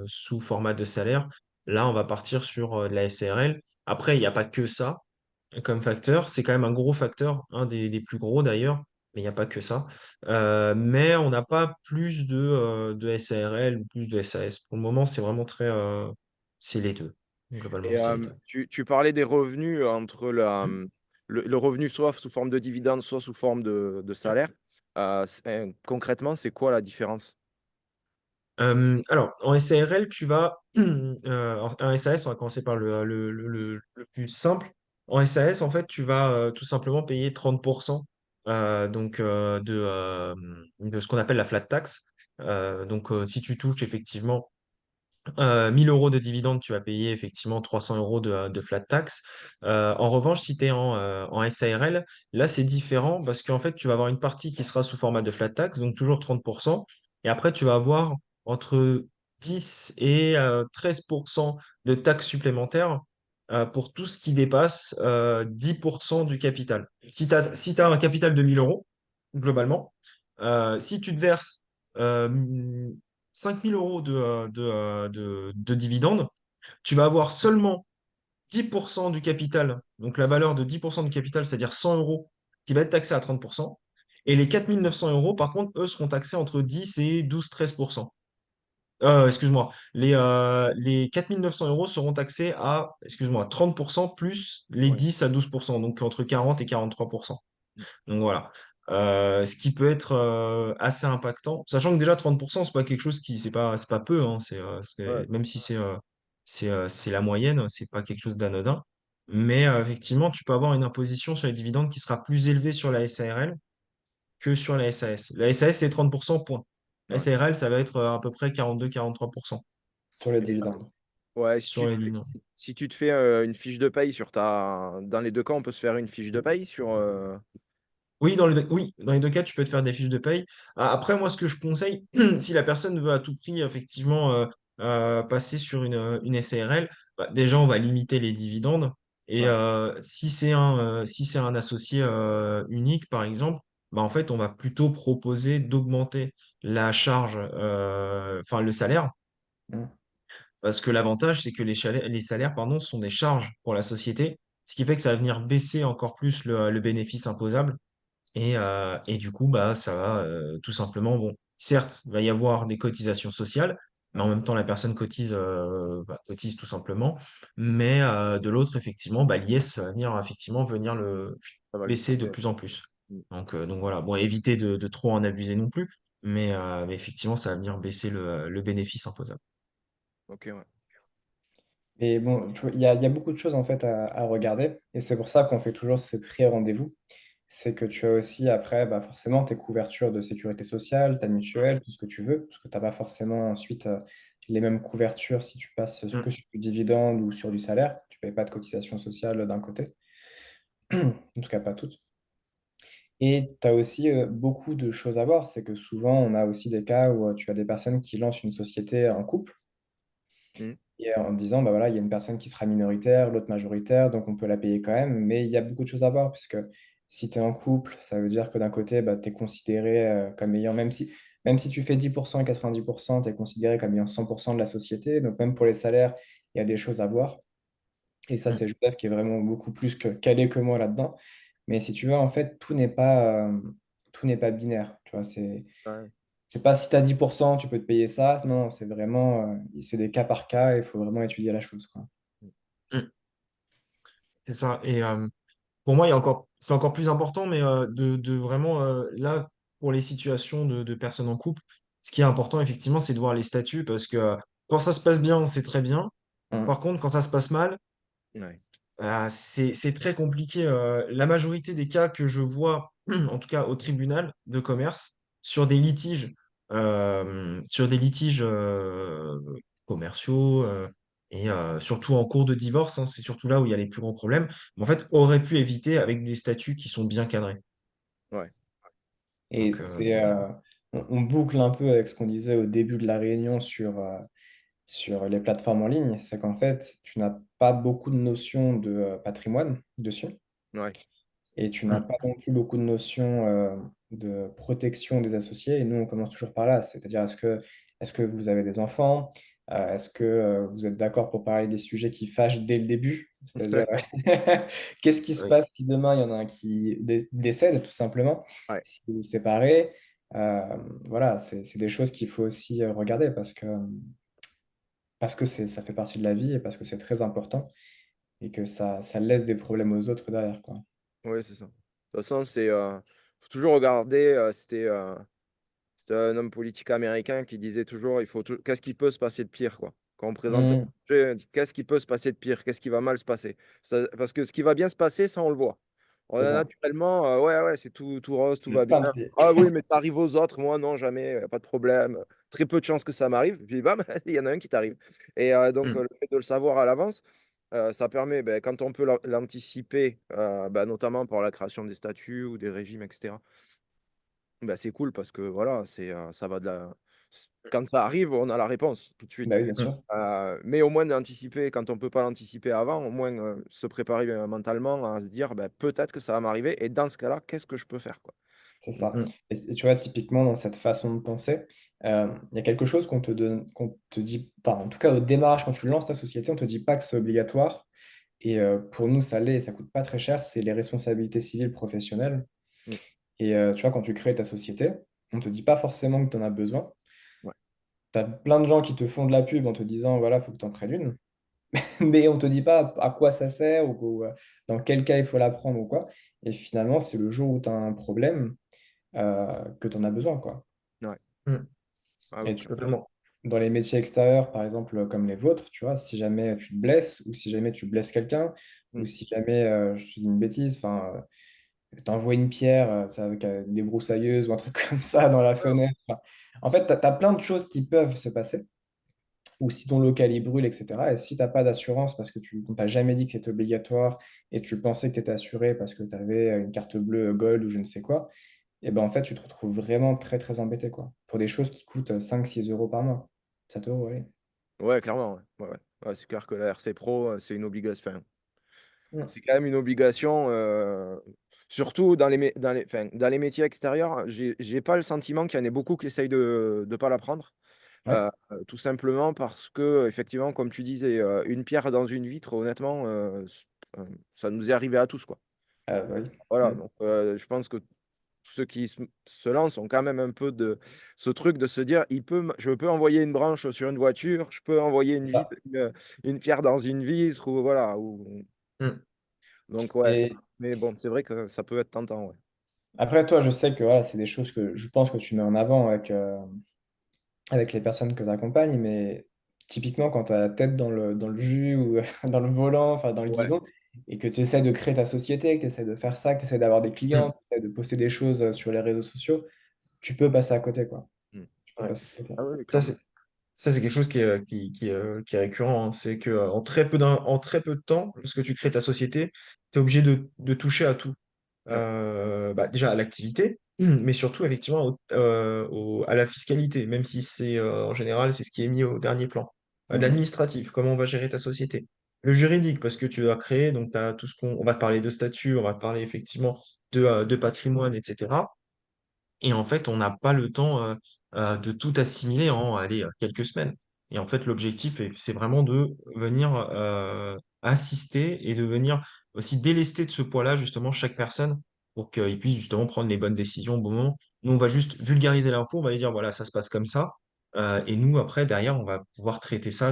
C: sous format de salaire, là, on va partir sur de la SARL. Après, il n'y a pas que ça comme facteur. C'est quand même un gros facteur, un des plus gros d'ailleurs, mais il n'y a pas que ça. Mais on n'a pas plus de SARL ou plus de SAS. Pour le moment, c'est vraiment c'est les deux. Globalement,
B: Et
C: c'est les deux.
B: tu parlais des revenus entre le revenu soit sous forme de dividende, soit sous forme de salaire. Concrètement, c'est quoi la différence?
C: Alors, en SARL, tu vas, en SAS, on va commencer par le plus simple. En SAS, en fait, tu vas tout simplement payer 30% donc, de ce qu'on appelle la flat tax. Donc, si tu touches effectivement 1000 euros de dividendes, tu vas payer effectivement 300 euros de flat tax. En revanche, si tu es en SARL, là, c'est différent parce qu'en fait, tu vas avoir une partie qui sera sous format de flat tax, donc toujours 30%. Et après, tu vas avoir entre 10 et 13% de taxes supplémentaires pour tout ce qui dépasse 10% du capital. Si tu un capital de 1000 euros, globalement, si tu te verses euh, 5 000 euros de dividendes, tu vas avoir seulement 10% du capital, donc la valeur de 10% du capital, c'est-à-dire 100 euros, qui va être taxé à 30%. Et les 4 900 euros, par contre, eux, seront taxés entre 10 et 12-13%. Excuse-moi, les 4 900 euros seront taxés à, excuse-moi, 30% plus les
B: Ouais.
C: 10 à 12%, donc entre 40 et 43%. Donc voilà. Ce qui peut être assez impactant, sachant que déjà 30%, c'est pas quelque chose c'est pas peu, hein,
B: Ouais.
C: même si c'est la moyenne, c'est pas quelque chose d'anodin. Mais effectivement, tu peux avoir une imposition sur les dividendes qui sera plus élevée sur la SARL que sur la SAS. La SAS, c'est 30% point. La
B: Ouais.
C: SARL, ça va être à peu près 42-43%
A: sur les
B: Et,
A: dividendes.
B: ouais,
C: sur les dividendes.
B: si tu te fais une fiche de paye sur ta. Dans les deux cas, on peut se faire une fiche de paye sur.
C: Oui, oui, dans les deux cas, tu peux te faire des fiches de paye. Après, moi, ce que je conseille, si la personne veut à tout prix, effectivement, passer sur une SARL, bah, déjà, on va limiter les dividendes. Et
A: Ouais.
C: si c'est un associé unique, par exemple, bah, en fait, on va plutôt proposer d'augmenter la charge, enfin, le salaire.
A: Mm.
C: Parce que l'avantage, c'est que les salaires, pardon, sont des charges pour la société, ce qui fait que ça va venir baisser encore plus le bénéfice imposable. Et du coup, bah, ça va tout simplement, bon, certes, il va y avoir des cotisations sociales, mais en même temps, la personne cotise tout simplement. Mais de l'autre, effectivement, bah, l'IS va venir, effectivement, venir le
B: Ça va le
C: baisser de
B: pousser.
C: plus en plus.
B: Mm.
C: Donc voilà, bon, éviter de trop en abuser non plus, mais effectivement, ça va venir baisser le bénéfice imposable.
B: Ok, ouais.
A: Et bon, tu vois, il y a beaucoup de choses en fait à regarder. Et c'est pour ça qu'on fait toujours ces pré-rendez-vous. C'est que tu as aussi après, bah, forcément, tes couvertures de sécurité sociale, ta mutuelle, tout ce que tu veux, parce que tu n'as pas forcément ensuite les mêmes couvertures si tu passes que
C: Mm.
A: sur du dividende ou sur du salaire. Tu ne payes pas de cotisation sociale d'un côté, en tout cas pas toutes. Et tu as aussi beaucoup de choses à voir. C'est que souvent, on a aussi des cas où tu as des personnes qui lancent une société en couple
B: Mm.
A: et en disant, bah voilà, il y a une personne qui sera minoritaire, l'autre majoritaire, donc on peut la payer quand même. Mais il y a beaucoup de choses à voir, puisque si tu es en couple, ça veut dire que d'un côté, bah, tu es considéré comme ayant, même si tu fais 10% et 90%, tu es considéré comme ayant 100% de la société. Donc même pour les salaires, il y a des choses à voir. Et ça,
C: Mm.
A: c'est Joseph qui est vraiment beaucoup plus calé que moi là-dedans. Mais si tu veux, en fait, tout n'est pas binaire. Tu vois,
B: Ouais.
A: c'est pas si tu as 10%, tu peux te payer ça. Non, c'est vraiment, c'est des cas par cas et il faut vraiment étudier la chose, quoi.
C: Mm. C'est ça. Et pour moi, c'est encore plus important, mais de vraiment, là, pour les situations de personnes en couple, ce qui est important, effectivement, c'est de voir les statuts parce que quand ça se passe bien, c'est très bien.
A: Hum,
C: Par contre, quand ça se passe mal,
B: Ouais.
C: c'est très compliqué. La majorité des cas que je vois, en tout cas au tribunal de commerce, sur des litiges, sur des litiges commerciaux et surtout en cours de divorce, hein, c'est surtout là où il y a les plus gros problèmes. Mais en fait, aurait pu éviter avec des statuts qui sont bien cadrés.
B: Ouais.
A: Et
C: Donc voilà.
A: on boucle un peu avec ce qu'on disait au début de la réunion sur les plateformes en ligne. C'est qu'en fait, tu n'as pas beaucoup de notions de patrimoine dessus.
B: Ouais.
A: et tu n'as
C: Mm.
A: pas non plus beaucoup de notions de protection des associés. Et nous, on commence toujours par là, c'est-à-dire est-ce que vous avez des enfants? Est-ce que vous êtes d'accord pour parler des sujets qui fâchent dès le début? C'est-à-dire, qu'est-ce qui se
B: Oui.
A: passe si demain il y en a un qui décède, tout simplement,
B: Ouais.
A: si vous vous séparez? Euh, voilà, c'est des choses qu'il faut aussi regarder parce que ça fait partie de la vie et parce que c'est très important et que ça laisse des problèmes aux autres derrière, quoi.
B: Oui, c'est ça. De toute façon, faut toujours regarder, c'était un homme politique américain qui disait toujours, qu'est-ce qui peut se passer de pire, quoi. Quand on présente un
A: Mm,
B: sujet, on dit, qu'est-ce qui peut se passer de pire? Qu'est-ce qui va mal se passer? Parce que ce qui va bien se passer, ça, on le voit.
A: c'est ça.
B: Naturellement, ouais, ouais, c'est tout rose, tout
A: Il y a
B: va bien.
A: plein de pays.
B: Ah oui, mais ça arrive aux autres, moi, non, jamais, pas de problème. Très peu de chances que ça m'arrive. Puis bam, il y en a un qui t'arrive. Et donc,
C: Mm.
B: le fait de le savoir à l'avance, ça permet, ben, quand on peut l'anticiper, notamment par la création des statuts ou des régimes, etc. Bah, c'est cool parce que voilà, ça va de la quand ça arrive, on a la réponse tout de suite.
A: Bah oui, bien
C: Mm.
A: sûr,
B: Mais au moins d'anticiper quand on peut pas l'anticiper avant, au moins, se préparer, mentalement à se dire: «Bah, peut-être que ça va m'arriver et dans ce cas-là, qu'est-ce que je peux faire, quoi?»
A: c'est
B: Donc
A: ça. Et tu vois, typiquement, dans cette façon de penser, il y a quelque chose qu'on te donne, qu'on te dit, enfin, en tout cas, au démarrage, quand tu lances ta société, on te dit pas que c'est obligatoire. Et pour nous, ça l'est et ça coûte pas très cher, c'est les responsabilités civiles professionnelles.
B: mmh,
A: Et tu vois, quand tu crées ta société, on te dit pas forcément que tu en as besoin.
B: ouais,
A: Tu as plein de gens qui te font de la pub en te disant, voilà, faut que tu en prennes une. Mais on te dit pas à quoi ça sert ou dans quel cas il faut la prendre ou quoi. Et finalement, c'est le jour où tu as un problème que tu en as besoin, quoi.
B: ouais.
C: Mm.
B: Ah
A: Et
B: oui, clairement.
C: Totalement.
A: dans les métiers extérieurs, par exemple, comme les vôtres, tu vois, si jamais tu te blesses ou si jamais tu blesses quelqu'un ou
B: Mmh,
A: si jamais, je te dis une bêtise, enfin, t'envoies une pierre ça, avec des broussailleuses ou un truc comme ça dans la fenêtre. Enfin, en fait, tu as plein de choses qui peuvent se passer ou si ton local il brûle, etc. Et si tu n'as pas d'assurance parce que tu on t'a jamais dit que c'était obligatoire et tu pensais que tu étais assuré parce que tu avais une carte bleue Gold ou je ne sais quoi, et ben en fait, tu te retrouves vraiment très très embêté quoi. Pour des choses qui coûtent 5 6 € par mois. 7 €, allez.
B: ouais, clairement, ouais. Ouais, ouais. Ouais, c'est clair que la RC Pro, c'est une obligation, enfin,
A: Mm.
B: c'est quand même une obligation, surtout dans les métiers extérieurs. J'ai pas le sentiment qu'il y en ait beaucoup qui essayent de pas l'apprendre.
A: Ouais,
B: Tout simplement parce que effectivement, comme tu disais, une pierre dans une vitre, honnêtement, ça nous est arrivé à tous, quoi.
A: bah oui.
B: Voilà,
A: Mm.
B: donc je pense que ceux qui se lancent ont quand même un peu de ce truc de se dire: Je peux envoyer une branche sur une voiture, je peux envoyer
A: C'est ça.
B: une pierre dans une vitre» ou voilà, ou
C: Mm.
B: donc ouais,
A: Et
B: mais bon, c'est vrai que ça peut être tentant, ouais.
A: après, toi, je sais que voilà, c'est des choses que je pense que tu mets en avant avec les personnes que tu accompagnes, mais typiquement quand tu as la tête dans le jus ou dans le volant, enfin dans le
B: Ouais.
A: guidon, et que tu essaies de créer ta société, que tu essaies de faire ça, que tu essaies d'avoir des clients,
C: Mm.
A: que tu essaies de poster des choses sur les réseaux sociaux, tu peux passer à côté, quoi.
B: Mmh.
A: Tu peux
C: Ouais.
A: passer à côté.
B: Ah oui,
C: Ça,
B: clairement.
C: c'est quelque chose qui est récurrent, hein. C'est que en très peu de temps, lorsque tu crées ta société, tu es obligé de toucher à tout.
B: Ouais.
C: Déjà à l'activité, mais surtout effectivement à la fiscalité, même si c'est en général c'est ce qui est mis au dernier plan.
A: Mhm.
C: L'administratif, comment on va gérer ta société. Le juridique, parce que tu vas créer, donc tu as tout ce on va te parler de statut, on va te parler effectivement de patrimoine, etc. Et en fait, on n'a pas le temps de tout assimiler en allez, quelques semaines. Et en fait, l'objectif, c'est vraiment de venir assister et de venir aussi délester de ce poids-là, justement, chaque personne pour qu'il puisse justement prendre les bonnes décisions au bon moment. Nous, on va juste vulgariser l'info, on va lui dire, voilà, ça se passe comme ça. Et nous, après, derrière, on va pouvoir traiter ça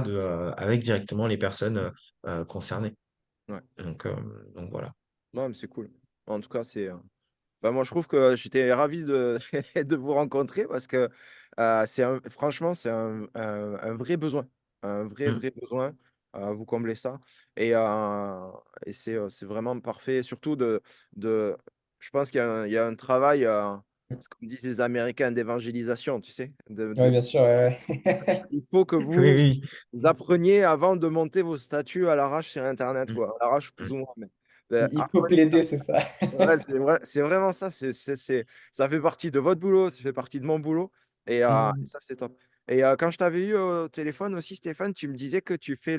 C: avec directement les personnes concernées.
B: Ouais.
C: Donc, euh, donc voilà.
B: Non, mais c'est cool. En tout cas, bah, moi, je trouve que j'étais ravi de de vous rencontrer parce que, franchement, c'est un vrai besoin, un vrai,
C: Mm,
B: vrai besoin, vous comblez ça et c'est vraiment parfait. Surtout de je pense qu'il y a un travail, ce qu'on disent les Américains, d'évangélisation, tu sais?
A: Oui, bien sûr. Ouais, ouais.
B: Il faut que
C: oui,
B: vous
C: oui.
B: appreniez avant de monter vos statuts à l'arrache sur internet,
C: Mm,
B: quoi. À l'arrache plus
C: mm,
B: ou moins, mais,
A: Il faut
B: apprenez ça.
A: plaider, c'est ça.
B: Ouais, c'est vraiment ça, ça fait partie de votre boulot, ça fait partie de mon boulot et
C: mm.
B: ça, c'est top et quand je t'avais eu au téléphone aussi, Stéphane, tu me disais que tu fais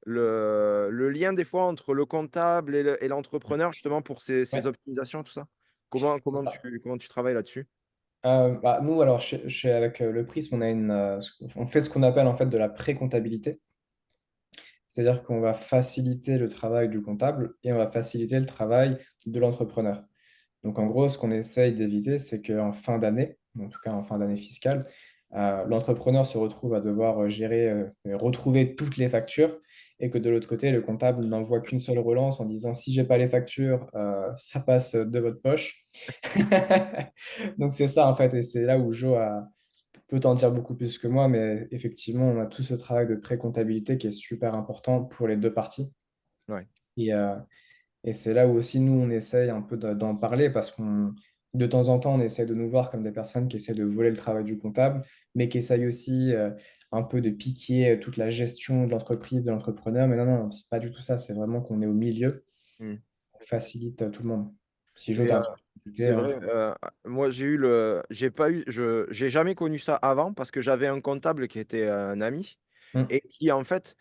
B: le lien des fois entre le comptable et l'entrepreneur, justement pour ces
A: Ouais,
B: optimisations, tout ça? Comment,
A: c'est
B: comment
A: ça.
B: tu, comment tu travailles là-dessus?
A: Bah, nous, alors, avec le Prisme, on fait ce qu'on appelle en fait de la pré-comptabilité. C'est-à-dire qu'on va faciliter le travail du comptable et on va faciliter le travail de l'entrepreneur. Donc, en gros, ce qu'on essaye d'éviter, c'est qu'en fin d'année, en tout cas en fin d'année fiscale, l'entrepreneur se retrouve à devoir gérer, retrouver toutes les factures et que de l'autre côté, le comptable n'envoie qu'une seule relance en disant si j'ai pas les factures, ça passe de votre poche. Donc, c'est ça en fait, et c'est là où peut t'en dire beaucoup plus que moi, mais effectivement, on a tout ce travail de pré-comptabilité qui est super important pour les deux parties.
B: Ouais.
A: Et, euh, et c'est là où aussi nous, on essaye un peu d'en parler parce de temps en temps, on essaie de nous voir comme des personnes qui essaient de voler le travail du comptable, mais qui essayent aussi un peu de piquer toute la gestion de l'entreprise, de l'entrepreneur. Mais non, non, c'est pas du tout ça. C'est vraiment qu'on est au milieu,
B: Hmm.
A: on facilite tout le monde. Si Jo,
B: C'est
A: t'as
B: euh,
A: un peu de difficulté,
B: c'est
A: hein.
B: vrai. Moi, j'ai jamais connu ça avant parce que j'avais un comptable qui était un ami
A: Mm,
B: et qui, en fait,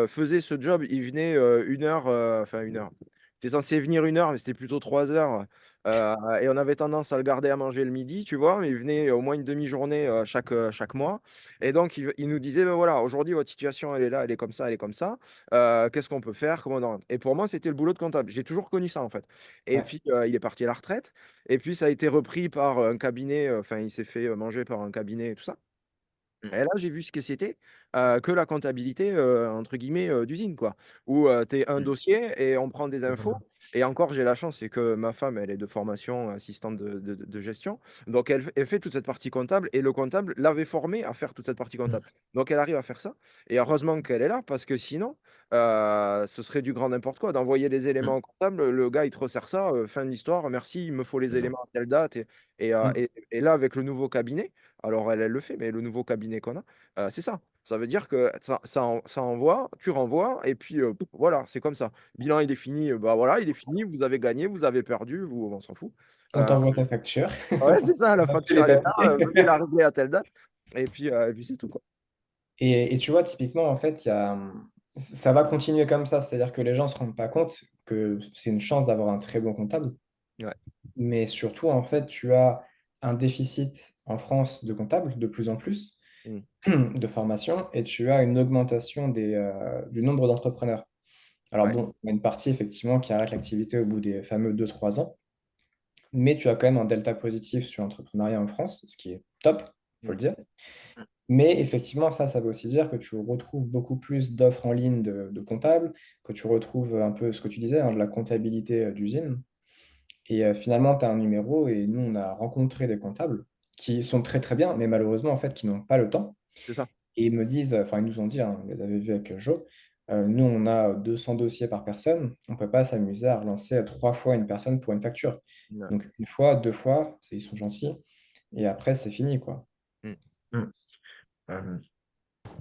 B: faisait ce job. Il venait une heure, enfin une heure. Il était censé venir une heure, mais c'était plutôt 3 heures. Et on avait tendance à le garder à manger le midi, tu vois, mais il venait au moins une demi-journée chaque mois. Et donc, il nous disait, ben voilà, aujourd'hui, votre situation, elle est là, elle est comme ça, elle est comme ça. Qu'est-ce qu'on peut faire? Comment on oriente. Et pour moi, c'était le boulot de comptable. J'ai toujours connu ça, en fait. Et
A: ouais.
B: puis, il est parti à la retraite. Et puis, ça a été repris par un cabinet. Enfin, il s'est fait manger par un cabinet et tout ça.
C: Mm.
B: Et là, j'ai vu ce que c'était que la comptabilité, entre guillemets, d'usine, quoi. Où tu es un
C: Mm.
B: dossier et on prend des infos.
C: Totalement.
B: Et encore, j'ai la chance, c'est que ma femme, elle est de formation assistante de gestion. Donc, elle fait toute cette partie comptable et le comptable l'avait formée à faire toute cette partie
A: Mm,
B: comptable. Donc, elle arrive à faire ça. Et heureusement qu'elle est là parce que sinon, ce serait du grand n'importe quoi. D'envoyer les éléments
C: Mm.
B: au comptable, le gars, il te resserre ça, fin de l'histoire, merci, il me faut les
C: C'est ça.
B: éléments à telle date.
A: mm.
B: Et là, avec le nouveau cabinet, alors elle le fait, mais le nouveau cabinet qu'on a, c'est ça. Ça veut dire que ça envoie, tu renvoies, et puis voilà, c'est comme ça. Bilan, il est fini, bah voilà, il est fini, vous avez gagné, vous avez perdu, on s'en fout.
A: On
B: Euh,
A: t'envoie ta facture.
B: ouais, c'est ça, la
A: On a fait
B: facture,
A: les
B: elle est là,
A: papiers.
B: veuillez la régler à telle date, et puis c'est tout, quoi.
A: Et tu vois, typiquement, en fait, ça va continuer comme ça. C'est-à-dire que les gens ne se rendent pas compte que c'est une chance d'avoir un très bon comptable.
B: Ouais.
A: Mais surtout, en fait, tu as un déficit en France de comptables de plus en plus,
B: Mm.
A: de formation, et tu as une augmentation du nombre d'entrepreneurs. Alors
B: Ouais.
A: bon, il y a une partie, effectivement, qui arrête l'activité au bout des fameux 2 3 ans, mais tu as quand même un delta positif sur l'entrepreneuriat en France, ce qui est top, faut
B: Mm.
A: le dire. Mais effectivement, ça veut aussi dire que tu retrouves beaucoup plus d'offres en ligne de comptables, que tu retrouves un peu ce que tu disais, hein, de la comptabilité d'usine. Et finalement, tu as un numéro et nous, on a rencontré des comptables qui sont très très bien, mais malheureusement, en fait, qui n'ont pas le temps.
B: C'est ça.
A: Et ils me disent, enfin, ils nous ont dit, hein, on les avait vus avec Joe, nous, on a 200 dossiers par personne, on ne peut pas s'amuser à relancer 3 fois une personne pour une facture.
B: Ouais.
A: Donc, une fois, 2 fois, ils sont gentils, et après, c'est fini, quoi.
B: Mm.
C: Mm. Euh,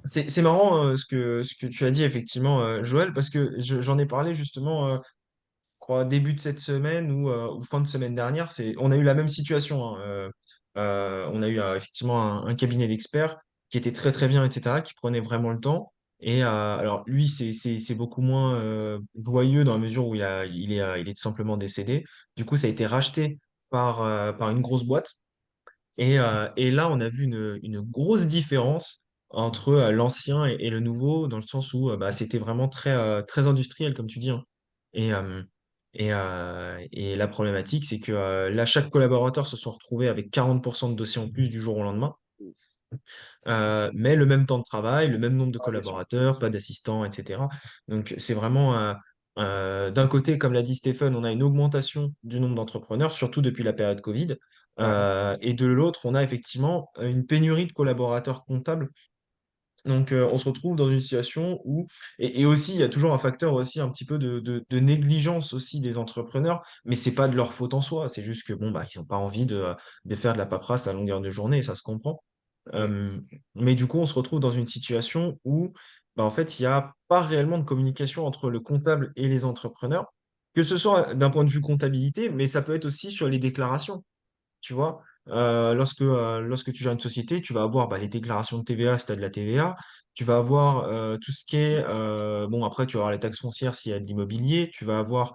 C: c'est marrant ce que tu as dit effectivement, Joël, parce que j'en ai parlé justement, je crois, début de cette semaine ou fin de semaine dernière. On a eu la même situation, hein. On a eu effectivement un cabinet d'experts qui était très très bien, etc., qui prenait vraiment le temps. Et alors lui, c'est beaucoup moins joyeux dans la mesure où il est tout simplement décédé. Du coup, ça a été racheté par une grosse boîte. Et là, on a vu une grosse différence entre l'ancien et le nouveau, dans le sens où bah, c'était vraiment très industriel, comme tu dis, hein. Et, euh, et la problématique, c'est que là, chaque collaborateur se sont retrouvés avec 40% de dossiers en plus du jour au lendemain, mais le même temps de travail, le même nombre de
B: Ah, bien sûr.
C: collaborateurs, pas d'assistants, etc. Donc, c'est vraiment, d'un côté, comme l'a dit Stéphane, on a une augmentation du nombre d'entrepreneurs, surtout depuis la période Covid.
B: Ouais.
C: Et de l'autre, on a effectivement une pénurie de collaborateurs comptables. Donc, on se retrouve dans une situation où, et aussi, il y a toujours un facteur aussi un petit peu de négligence aussi des entrepreneurs, mais c'est pas de leur faute en soi, c'est juste que bon, bah, ils n'ont pas envie de faire de la paperasse à longueur de journée, ça se comprend.
B: Mm.
C: Euh, mais du coup, on se retrouve dans une situation où, bah, en fait, il n'y a pas réellement de communication entre le comptable et les entrepreneurs, que ce soit d'un point de vue comptabilité, mais ça peut être aussi sur les déclarations, tu vois. lorsque tu gères une société, tu vas avoir bah, les déclarations de TVA si tu as de la TVA. Tu vas avoir tout ce qui est, bon, après, tu vas avoir les taxes foncières s'il y a de l'immobilier. Tu vas avoir,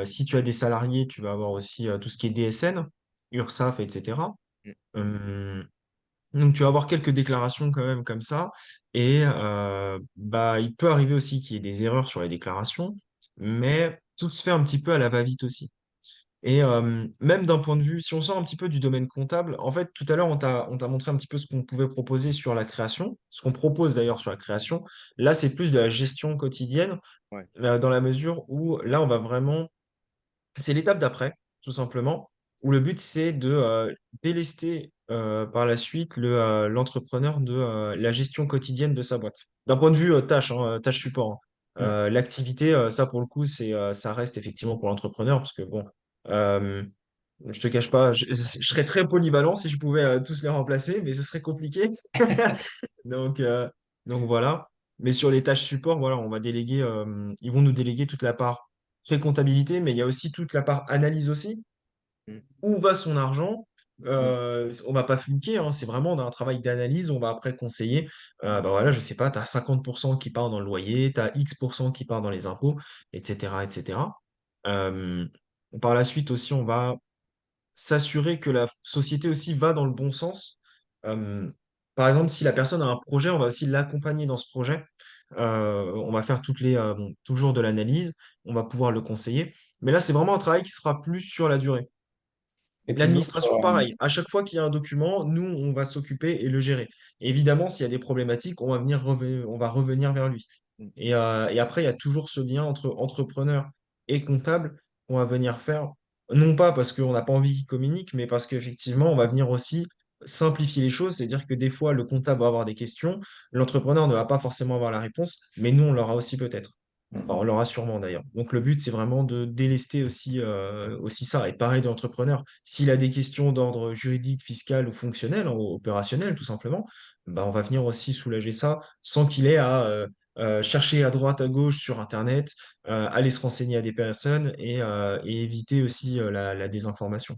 C: si tu as des salariés, tu vas avoir aussi tout ce qui est DSN, URSSAF, etc.
B: Mm.
C: Hum, donc, tu vas avoir quelques déclarations quand même comme ça. Et bah, il peut arriver aussi qu'il y ait des erreurs sur les déclarations, mais tout se fait un petit peu à la va-vite aussi. Et même d'un point de vue, si on sort un petit peu du domaine comptable, en fait, tout à l'heure, on t'a montré un petit peu ce qu'on pouvait proposer sur la création, ce qu'on propose d'ailleurs sur la création. Là, c'est plus de la gestion quotidienne,
B: Ouais.
C: dans la mesure où là, on va vraiment c'est l'étape d'après, tout simplement, où le but, c'est de délester par la suite l'entrepreneur de la gestion quotidienne de sa boîte. D'un point de vue tâche, hein, tâche support, hein.
A: Mm.
C: L'activité, ça pour le coup, ça reste effectivement pour l'entrepreneur, parce que bon, euh, je te cache pas, je serais très polyvalent si je pouvais tous les remplacer, mais ce serait compliqué. Donc, euh, donc voilà. Mais sur les tâches support, voilà, on va déléguer, ils vont nous déléguer toute la part pré-comptabilité, mais il y a aussi toute la part analyse aussi.
B: Mm.
C: Où va son argent?
A: Mm.
C: On va pas fliquer, hein, c'est vraiment un travail d'analyse. On va après conseiller. Bah voilà, je sais pas, tu as 50% qui part dans le loyer, tu as X% qui part dans les impôts, etc., etc. Euh, Par la suite aussi, on va s'assurer que la société aussi va dans le bon sens. Euh, Par exemple, si la personne a un projet, on va aussi l'accompagner dans ce projet. On va faire bon, toujours de l'analyse, on va pouvoir le conseiller. Mais là, c'est vraiment un travail qui sera plus sur la durée.
A: Et toujours sur,
C: L'administration, pareil. À chaque fois qu'il y a un document, nous, on va s'occuper et le gérer. Et évidemment, s'il y a des problématiques, on va revenir vers lui.
B: Mm.
C: Et après, il y a toujours ce lien entre entrepreneur et comptable qu'on va venir faire. Non pas parce qu'on n'a pas envie qu'il communique, mais parce qu'effectivement, on va venir aussi simplifier les choses. C'est-à-dire que des fois, le comptable va avoir des questions, l'entrepreneur ne va pas forcément avoir la réponse, mais nous, on l'aura aussi peut-être. Enfin, on
A: Mm.
C: l'aura sûrement d'ailleurs. Donc le but, c'est vraiment de délester aussi ça. Et pareil de l'entrepreneur. S'il a des questions d'ordre juridique, fiscal ou fonctionnel, hein, ou opérationnel tout simplement, bah, on va venir aussi soulager ça sans qu'il ait à chercher à droite, à gauche sur Internet, aller se renseigner à des personnes et éviter aussi la désinformation.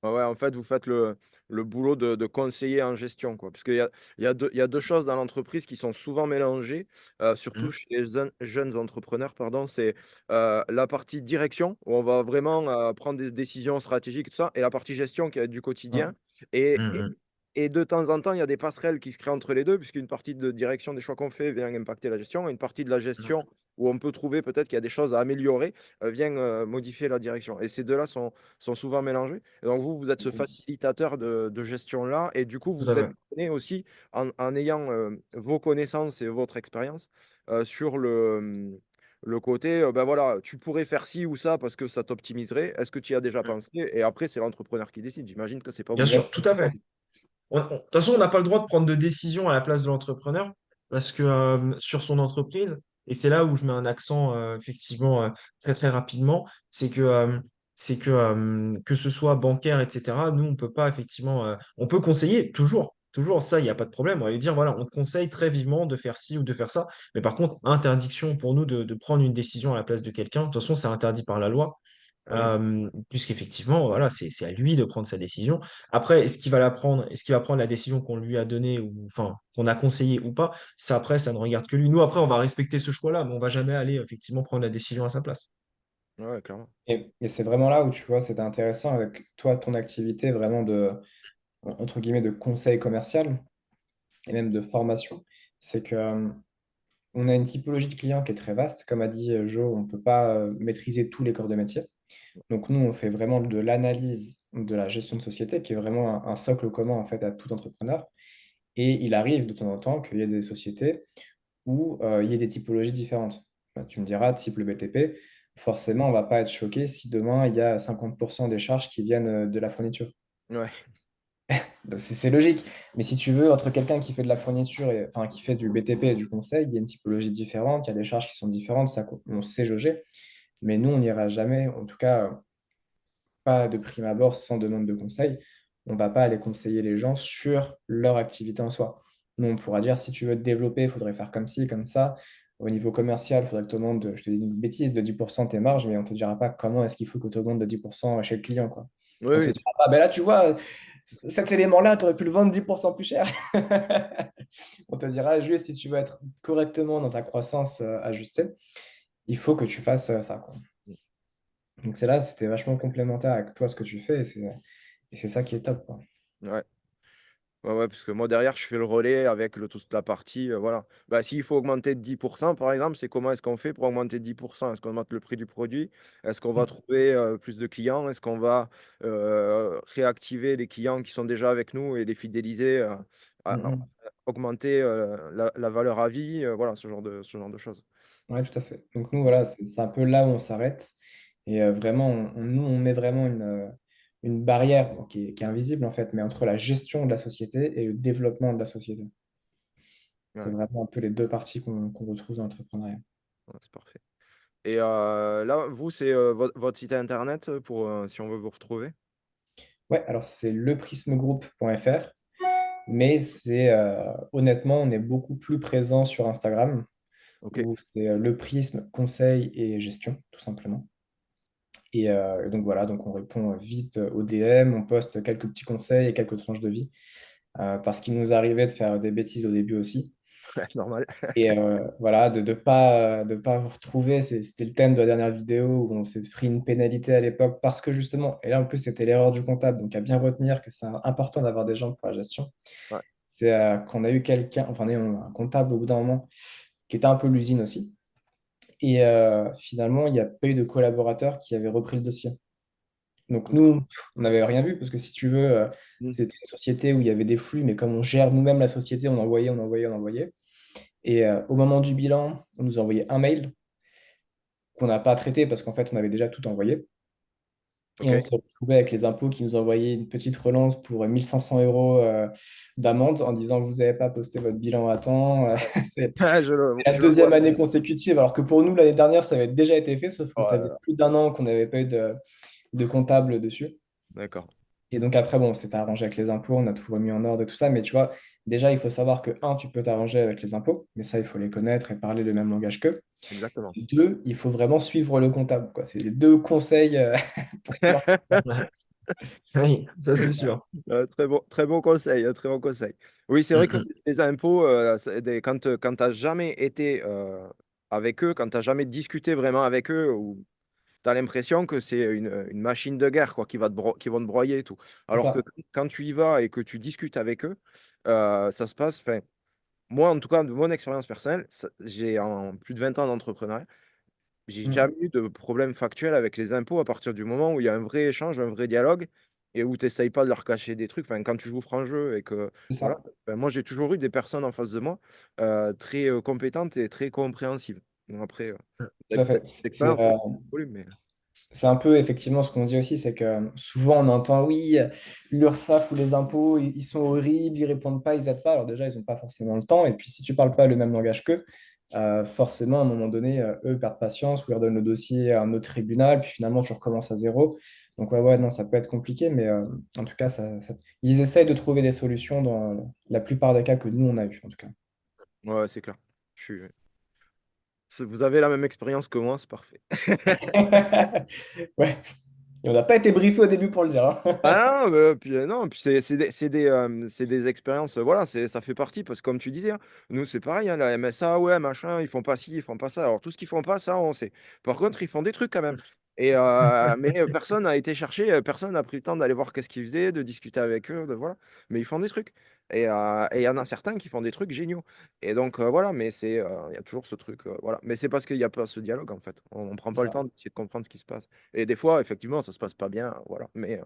B: Ouais, ouais, en fait, vous faites le boulot de conseiller en gestion, quoi. Parce qu'il y a deux choses dans l'entreprise qui sont souvent mélangées, surtout
C: Mm,
B: chez les jeunes entrepreneurs, pardon. C'est la partie direction, où on va vraiment prendre des décisions stratégiques, tout ça, et la partie gestion qui est du
A: Mm.
B: quotidien. Et, et,
C: mm,
B: et de temps en temps, il y a des passerelles qui se créent entre les deux, puisqu'une partie de direction des choix qu'on fait vient impacter la gestion, et une partie de la
C: mm,
B: gestion où on peut trouver peut-être qu'il y a des choses à améliorer, vient modifier la direction. Et ces deux-là sont souvent mélangés. Et donc, vous êtes ce
A: Mm.
B: facilitateur de gestion-là. Et du coup,
C: tout à
B: vous êtes
C: fait.
B: donné aussi en ayant vos connaissances et votre expérience sur le côté, ben voilà, tu pourrais faire ci ou ça parce que ça t'optimiserait. Est-ce que tu y as déjà
C: Mm.
B: pensé? Et après, c'est l'entrepreneur qui décide. J'imagine que c'est pas
C: Bien
B: vous qui.
C: sûr, tout à fait. De toute façon, on n'a pas le droit de prendre de décision à la place de l'entrepreneur parce que sur son entreprise, et c'est là où je mets un accent effectivement très très rapidement, c'est que ce soit bancaire, etc., nous, on peut pas effectivement, on peut conseiller toujours ça, il n'y a pas de problème. On va lui dire, voilà, on te conseille très vivement de faire ci ou de faire ça, mais par contre, interdiction pour nous de prendre une décision à la place de quelqu'un. De toute façon, c'est interdit par la loi.
B: Oui.
C: Puisqu'effectivement, voilà, c'est à lui de prendre sa décision. Après, est-ce qu'il va la prendre, est-ce qu'il va prendre la décision qu'on lui a donnée ou enfin qu'on a conseillée ou pas? Ça après, ça ne regarde que lui. Nous, après, on va respecter ce choix-là, mais on va jamais aller effectivement prendre la décision à sa place.
B: Ouais, clairement.
A: Et c'est vraiment là où tu vois, c'était intéressant avec toi, ton activité vraiment de, entre guillemets, de conseil commercial et même de formation. C'est que on a une typologie de clients qui est très vaste. Comme a dit Jo, on ne peut pas maîtriser tous les corps de métier. Donc nous, on fait vraiment de l'analyse de la gestion de société, qui est vraiment un socle commun en fait à tout entrepreneur. Et il arrive de temps en temps qu'il y ait des sociétés où il y ait des typologies différentes. Bah, tu me diras, type le BTP, forcément, on ne va pas être choqué si demain, il y a 50% des charges qui viennent de la fourniture.
B: Ouais.
A: Bah, c'est logique. Mais si tu veux, entre quelqu'un qui fait de la fourniture, et, enfin qui fait du BTP et du conseil, il y a une typologie différente, il y a des charges qui sont différentes, ça, on sait jauger. Mais nous, on n'ira jamais, en tout cas, pas de prime abord sans demande de conseil. On ne va pas aller conseiller les gens sur leur activité en soi. Nous, on pourra dire, si tu veux te développer, il faudrait faire comme ci, comme ça. Au niveau commercial, il faudrait que tu augmentes, je te dis une bêtise, de 10% tes marges, mais on ne te dira pas comment est-ce qu'il faut que tu augmentes de 10% chez le client, quoi.
B: Oui,
A: On se
B: oui.
A: dira, ah ben là, tu vois, cet élément-là, tu aurais pu le vendre 10% plus cher. On te dira, Jules, si tu veux être correctement dans ta croissance ajustée, il faut que tu fasses ça, quoi. Donc c'est là, c'était vachement complémentaire avec toi, ce que tu fais, et c'est ça qui est top, quoi.
B: Ouais. Ouais, ouais, parce que moi derrière, je fais le relais avec toute la partie, voilà. Bah, s'il faut augmenter de 10%, par exemple, c'est comment est-ce qu'on fait pour augmenter de 10%? Est-ce qu'on augmente le prix du produit? Est-ce qu'on va trouver plus de clients? Est-ce qu'on va réactiver les clients qui sont déjà avec nous et les fidéliser,
A: Mhm.
B: augmenter la valeur à vie, voilà, ce genre de choses.
A: Ouais, tout à fait. Donc nous, voilà, c'est un peu là où on s'arrête. Et vraiment, nous, on met vraiment une barrière bon, qui est invisible, en fait, mais entre la gestion de la société et le développement de la société. C'est
B: Ouais,
A: vraiment un peu les deux parties qu'on retrouve dans l'entrepreneuriat.
B: ouais, c'est parfait. Et là, vous, c'est votre site internet pour si on veut vous retrouver?
A: Ouais, alors c'est leprismegroup.fr, mais honnêtement, on est beaucoup plus présent sur Instagram,
B: Ok.
A: où c'est le prisme conseil et gestion, tout simplement. Et donc voilà, donc on répond vite aux DM, on poste quelques petits conseils et quelques tranches de vie, parce qu'il nous arrivait de faire des bêtises au début aussi.
B: Normal.
A: Et voilà, de pas vous retrouver, c'était le thème de la dernière vidéo où on s'est pris une pénalité à l'époque parce que justement, et là en plus c'était l'erreur du comptable, donc à bien retenir que c'est important d'avoir des gens pour la gestion.
B: Ouais.
A: C'est qu'on a eu quelqu'un, enfin on a eu un comptable au bout d'un moment qui était un peu l'usine aussi. Et finalement, il n'y a pas eu de collaborateur qui avait repris le dossier. Donc
B: Ok.
A: nous, on n'avait rien vu parce que si tu veux,
B: Mm.
A: c'était une société où il y avait des flux, mais comme on gère nous-mêmes la société, on envoyait, on envoyait, on envoyait. Et au moment du bilan, on nous a envoyé un mail qu'on n'a pas traité parce qu'en fait, on avait déjà tout envoyé. Et
B: Ok.
A: on s'est retrouvé avec les impôts qui nous ont envoyé une petite relance pour 1 500 € d'amende en disant vous n'avez pas posté votre bilan à temps. C'est la
B: Je le vois
A: deuxième
B: très
A: année
B: bien.
A: consécutive, alors que pour nous, l'année dernière, ça avait déjà été fait, sauf que
B: Oh
A: ça
B: là
A: faisait
B: là.
A: plus d'1 an qu'on n'avait pas eu de comptable dessus.
B: D'accord.
A: Et donc après, bon, on s'est arrangé avec les impôts, on a tout remis en ordre et tout ça. Mais tu vois, déjà, il faut savoir que, un, tu peux t'arranger avec les impôts, mais ça, il faut les connaître et parler le même langage qu'eux.
B: Exactement.
A: Et deux, il faut vraiment suivre le comptable, quoi. C'est les deux conseils pour pouvoir faire ça.
C: Ouais. Oui, ça c'est sûr.
B: Très bon conseil, très bon conseil. Oui, c'est
C: Mm,
B: vrai que
C: mm.
B: les impôts, quand tu n'as jamais été avec eux, quand tu n'as jamais discuté vraiment avec eux, ou tu as l'impression que c'est une machine de guerre quoi, qui vont te broyer et tout.
A: C'est
B: Alors que
A: ça.
B: quand tu y vas et que tu discutes avec eux, ça se passe. Enfin, moi, en tout cas, de mon expérience personnelle, j'ai en plus de 20 ans d'entrepreneuriat. J'ai
A: Mm.
B: jamais eu de problème factuel avec les impôts à partir du moment où il y a un vrai échange, un vrai dialogue et où tu essayes pas de leur cacher des trucs. Enfin, quand tu joues franc jeu et que
A: C'est
B: voilà,
A: ça.
B: ben, moi j'ai toujours eu des personnes en face de moi très compétentes et très compréhensives. Donc après, vous
A: Tout
B: avez
A: à fait.
B: peut-être d'expérience, peut-être volume, mais
A: C'est un peu effectivement ce qu'on dit aussi, c'est que souvent on entend oui, l'URSSAF ou les impôts, ils sont horribles, ils répondent pas, ils aident pas. Alors déjà, ils n'ont pas forcément le temps. Et puis si tu parles pas le même langage qu'eux, forcément à un moment donné, eux perdent patience ou leur donnent le dossier à un autre tribunal, puis finalement tu recommences à zéro. Donc ouais, ouais, non, ça peut être compliqué, mais en tout cas, ils essayent de trouver des solutions dans la plupart des cas que nous on a eu, en tout cas.
B: ouais, c'est clair. Je suis... Vous avez la même expérience que moi, c'est parfait.
A: Ouais, et on n'a pas été briefé au début pour le dire, hein.
B: Ah non, puis, non, puis c'est des expériences, voilà, ça fait partie, parce que comme tu disais, hein, nous c'est pareil, hein, la MSA, ouais, machin, ils font pas ci, ils font pas ça. Alors tout ce qu'ils font pas, ça, on sait. Par contre, ils font des trucs quand même. Mais personne n'a été chercher, personne n'a pris le temps d'aller voir qu'est-ce qu'ils faisaient, de discuter avec eux, voilà. Mais ils font des trucs. Et il y en a certains qui font des trucs géniaux. Et donc voilà, mais il y a toujours ce truc, voilà. Mais c'est parce qu'il n'y a pas ce dialogue, en fait. On prend
A: C'est
B: pas le
A: ça.
B: temps d'essayer de comprendre ce qui se passe. Et des fois, effectivement, ça se passe pas bien, voilà. Mais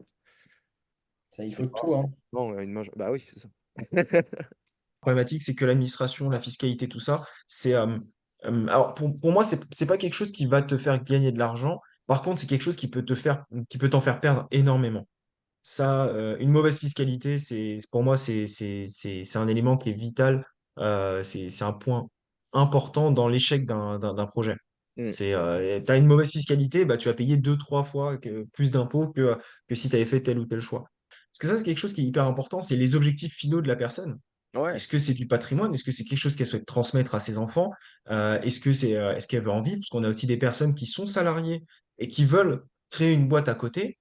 A: Ça, il
B: c'est
A: faut
B: pas
A: tout, hein.
B: non, bah oui, c'est ça.
C: Problématique, c'est que l'administration, la fiscalité, tout ça, alors pour moi, c'est pas quelque chose qui va te faire gagner de l'argent. Par contre, c'est quelque chose qui peut t'en faire perdre énormément. Ça, une mauvaise fiscalité, pour moi, c'est un élément qui est vital. C'est un point important dans l'échec d'un projet.
B: Mm.
C: T'as une mauvaise fiscalité, bah, tu vas payer deux, trois fois plus d'impôts que si tu avais fait tel ou tel choix. Parce que ça, c'est quelque chose qui est hyper important, c'est les objectifs finaux de la personne.
B: Ouais.
C: Est-ce que c'est du patrimoine? Est-ce que c'est quelque chose qu'elle souhaite transmettre à ses enfants? Est-ce qu'elle veut en vivre? Parce qu'on a aussi des personnes qui sont salariées et qui veulent créer une boîte à côté.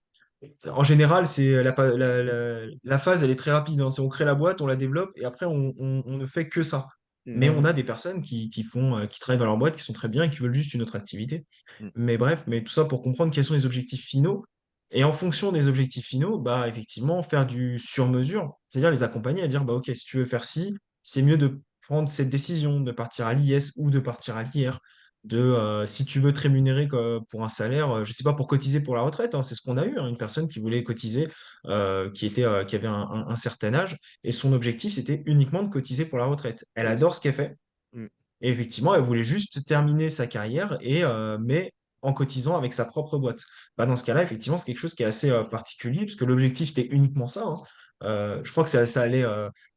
C: En général, c'est la phase, elle est très rapide, hein. C'est on crée la boîte, on la développe et après, on ne fait que ça.
B: Mm.
C: Mais on a des personnes qui travaillent dans leur boîte, qui sont très bien et qui veulent juste une autre activité.
B: Mm.
C: Mais bref, mais tout ça pour comprendre quels sont les objectifs finaux. Et en fonction des objectifs finaux, bah, effectivement, faire du sur-mesure, c'est-à-dire les accompagner à dire, bah, OK, si tu veux faire ci, c'est mieux de prendre cette décision, de partir à l'IS ou de partir à l'IR si tu veux te rémunérer pour un salaire, je sais pas, pour cotiser pour la retraite, hein, c'est ce qu'on a eu, hein, une personne qui voulait cotiser, qui avait un certain âge, et son objectif, c'était uniquement de cotiser pour la retraite. Elle
B: Oui.
C: adore ce qu'elle fait,
B: Mm.
C: et effectivement, elle voulait juste terminer sa carrière, mais en cotisant avec sa propre boîte. Bah, dans ce cas-là, effectivement, c'est quelque chose qui est assez particulier, parce que l'objectif, c'était uniquement ça, hein. Je crois que ça allait,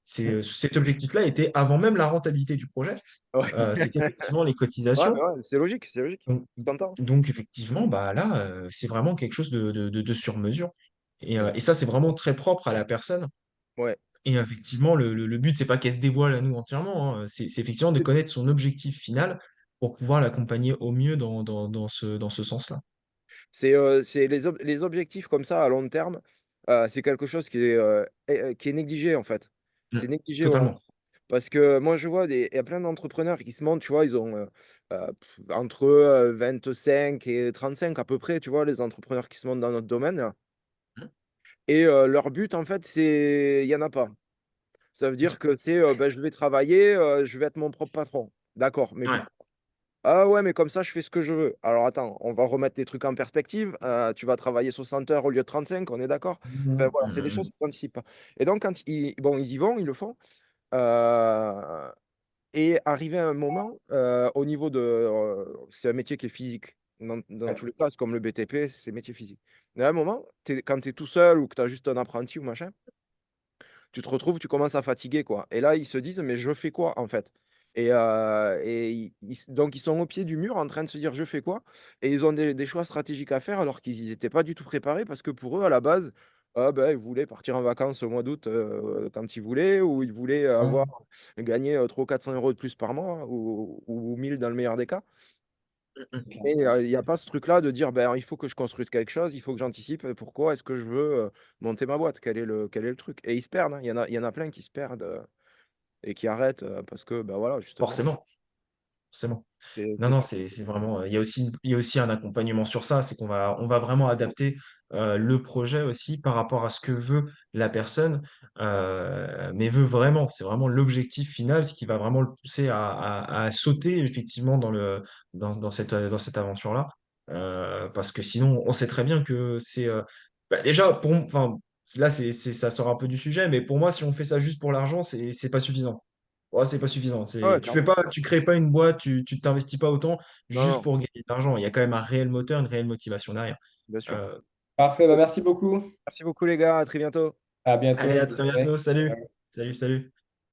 C: cet objectif-là était avant même la rentabilité du projet.
B: Ouais.
C: C'était effectivement les
B: Ouais,
C: cotisations.
B: mais ouais, c'est logique, c'est logique.
C: Donc,
B: Je t'entends.
C: donc, effectivement, bah là, c'est vraiment quelque chose de sur mesure.
B: Mm.
C: Et ça, c'est vraiment très propre à la personne.
B: Ouais.
C: Et effectivement, le but, c'est pas qu'elle se dévoile à nous entièrement, hein. C'est effectivement de connaître son objectif final pour pouvoir l'accompagner au mieux dans ce sens-là.
B: C'est les objectifs comme ça à long terme, c'est quelque chose qui est négligé, en fait.
C: Mm.
B: C'est négligé au long
C: Totalement.
B: terme. Parce que moi, je vois il y a plein d'entrepreneurs qui se montent, tu vois? Ils ont, entre 25 et 35 à peu près, tu vois? Les entrepreneurs qui se montent dans notre domaine là
C: Mm.
B: et leur but, en fait, il y en a pas. Ça veut dire que bah, je vais travailler, je vais être mon propre patron. D'accord, mais
C: Ouais.
B: pourquoi? Ah ouais, mais comme ça, je fais ce que je veux. Alors attends, on va remettre les trucs en perspective. Tu vas travailler 60 heures au lieu de 35, on est d'accord? Enfin
C: Mm,
B: voilà, c'est des
C: mm,
B: choses qui s'anticipent pas. Et donc, quand bon, ils y vont, ils le font. euh, et arrivé à un moment, au niveau c'est un métier qui est physique. Dans tous les cas, c'est comme le BTP, c'est métier physique. Mais à un moment, quand tu es tout seul ou que tu as juste un apprenti ou machin, tu te retrouves, tu commences à fatiguer, quoi. Et là, ils se disent, mais je fais quoi, en fait? Et donc, ils sont au pied du mur en train de se dire, je fais quoi? Et ils ont des choix stratégiques à faire alors qu'ils n'étaient pas du tout préparés parce que pour eux, à la base, ah ben, ils voulaient partir en vacances au mois d'août quand ils voulaient, ou ils voulaient avoir
A: Ouais.
B: gagné 300 ou 400 euros de plus par mois, ou 1000 dans le meilleur des cas.
A: C'est clair.
B: Mais il n'y a pas ce truc-là de dire, ben, il faut que je construise quelque chose, il faut que j'anticipe. Pourquoi est-ce que je veux monter ma boîte? Quel est le truc? Et ils se perdent, hein. Il y en a plein qui se perdent et qui arrêtent parce que, ben voilà, justement,
C: Forcément. Forcément. Non,
B: c'est
C: non,
B: pas.
C: c'est vraiment. Il y a aussi un accompagnement sur ça. C'est on va vraiment adapter le projet aussi par rapport à ce que veut la personne, mais veut vraiment. C'est vraiment l'objectif final, ce qui va vraiment le pousser à sauter effectivement dans cette aventure-là. Parce que sinon, on sait très bien que déjà, enfin, là, ça sort un peu du sujet, mais pour moi, si on fait ça juste pour l'argent, c'est pas suffisant. Ouais, c'est pas suffisant.
B: Ah ouais, clairement.
C: Tu crées pas une boîte, tu t'investis pas autant
B: Non,
C: juste
B: non,
C: pour gagner de l'argent. Il y a quand même un réel moteur, une réelle motivation derrière.
B: bien sûr.
C: Euh,
A: Parfait, bah merci beaucoup.
B: Merci beaucoup, les gars. À très bientôt.
A: À bientôt.
C: allez, à
A: Bonne
C: très
A: journée.
C: bientôt. Salut. Salut, salut.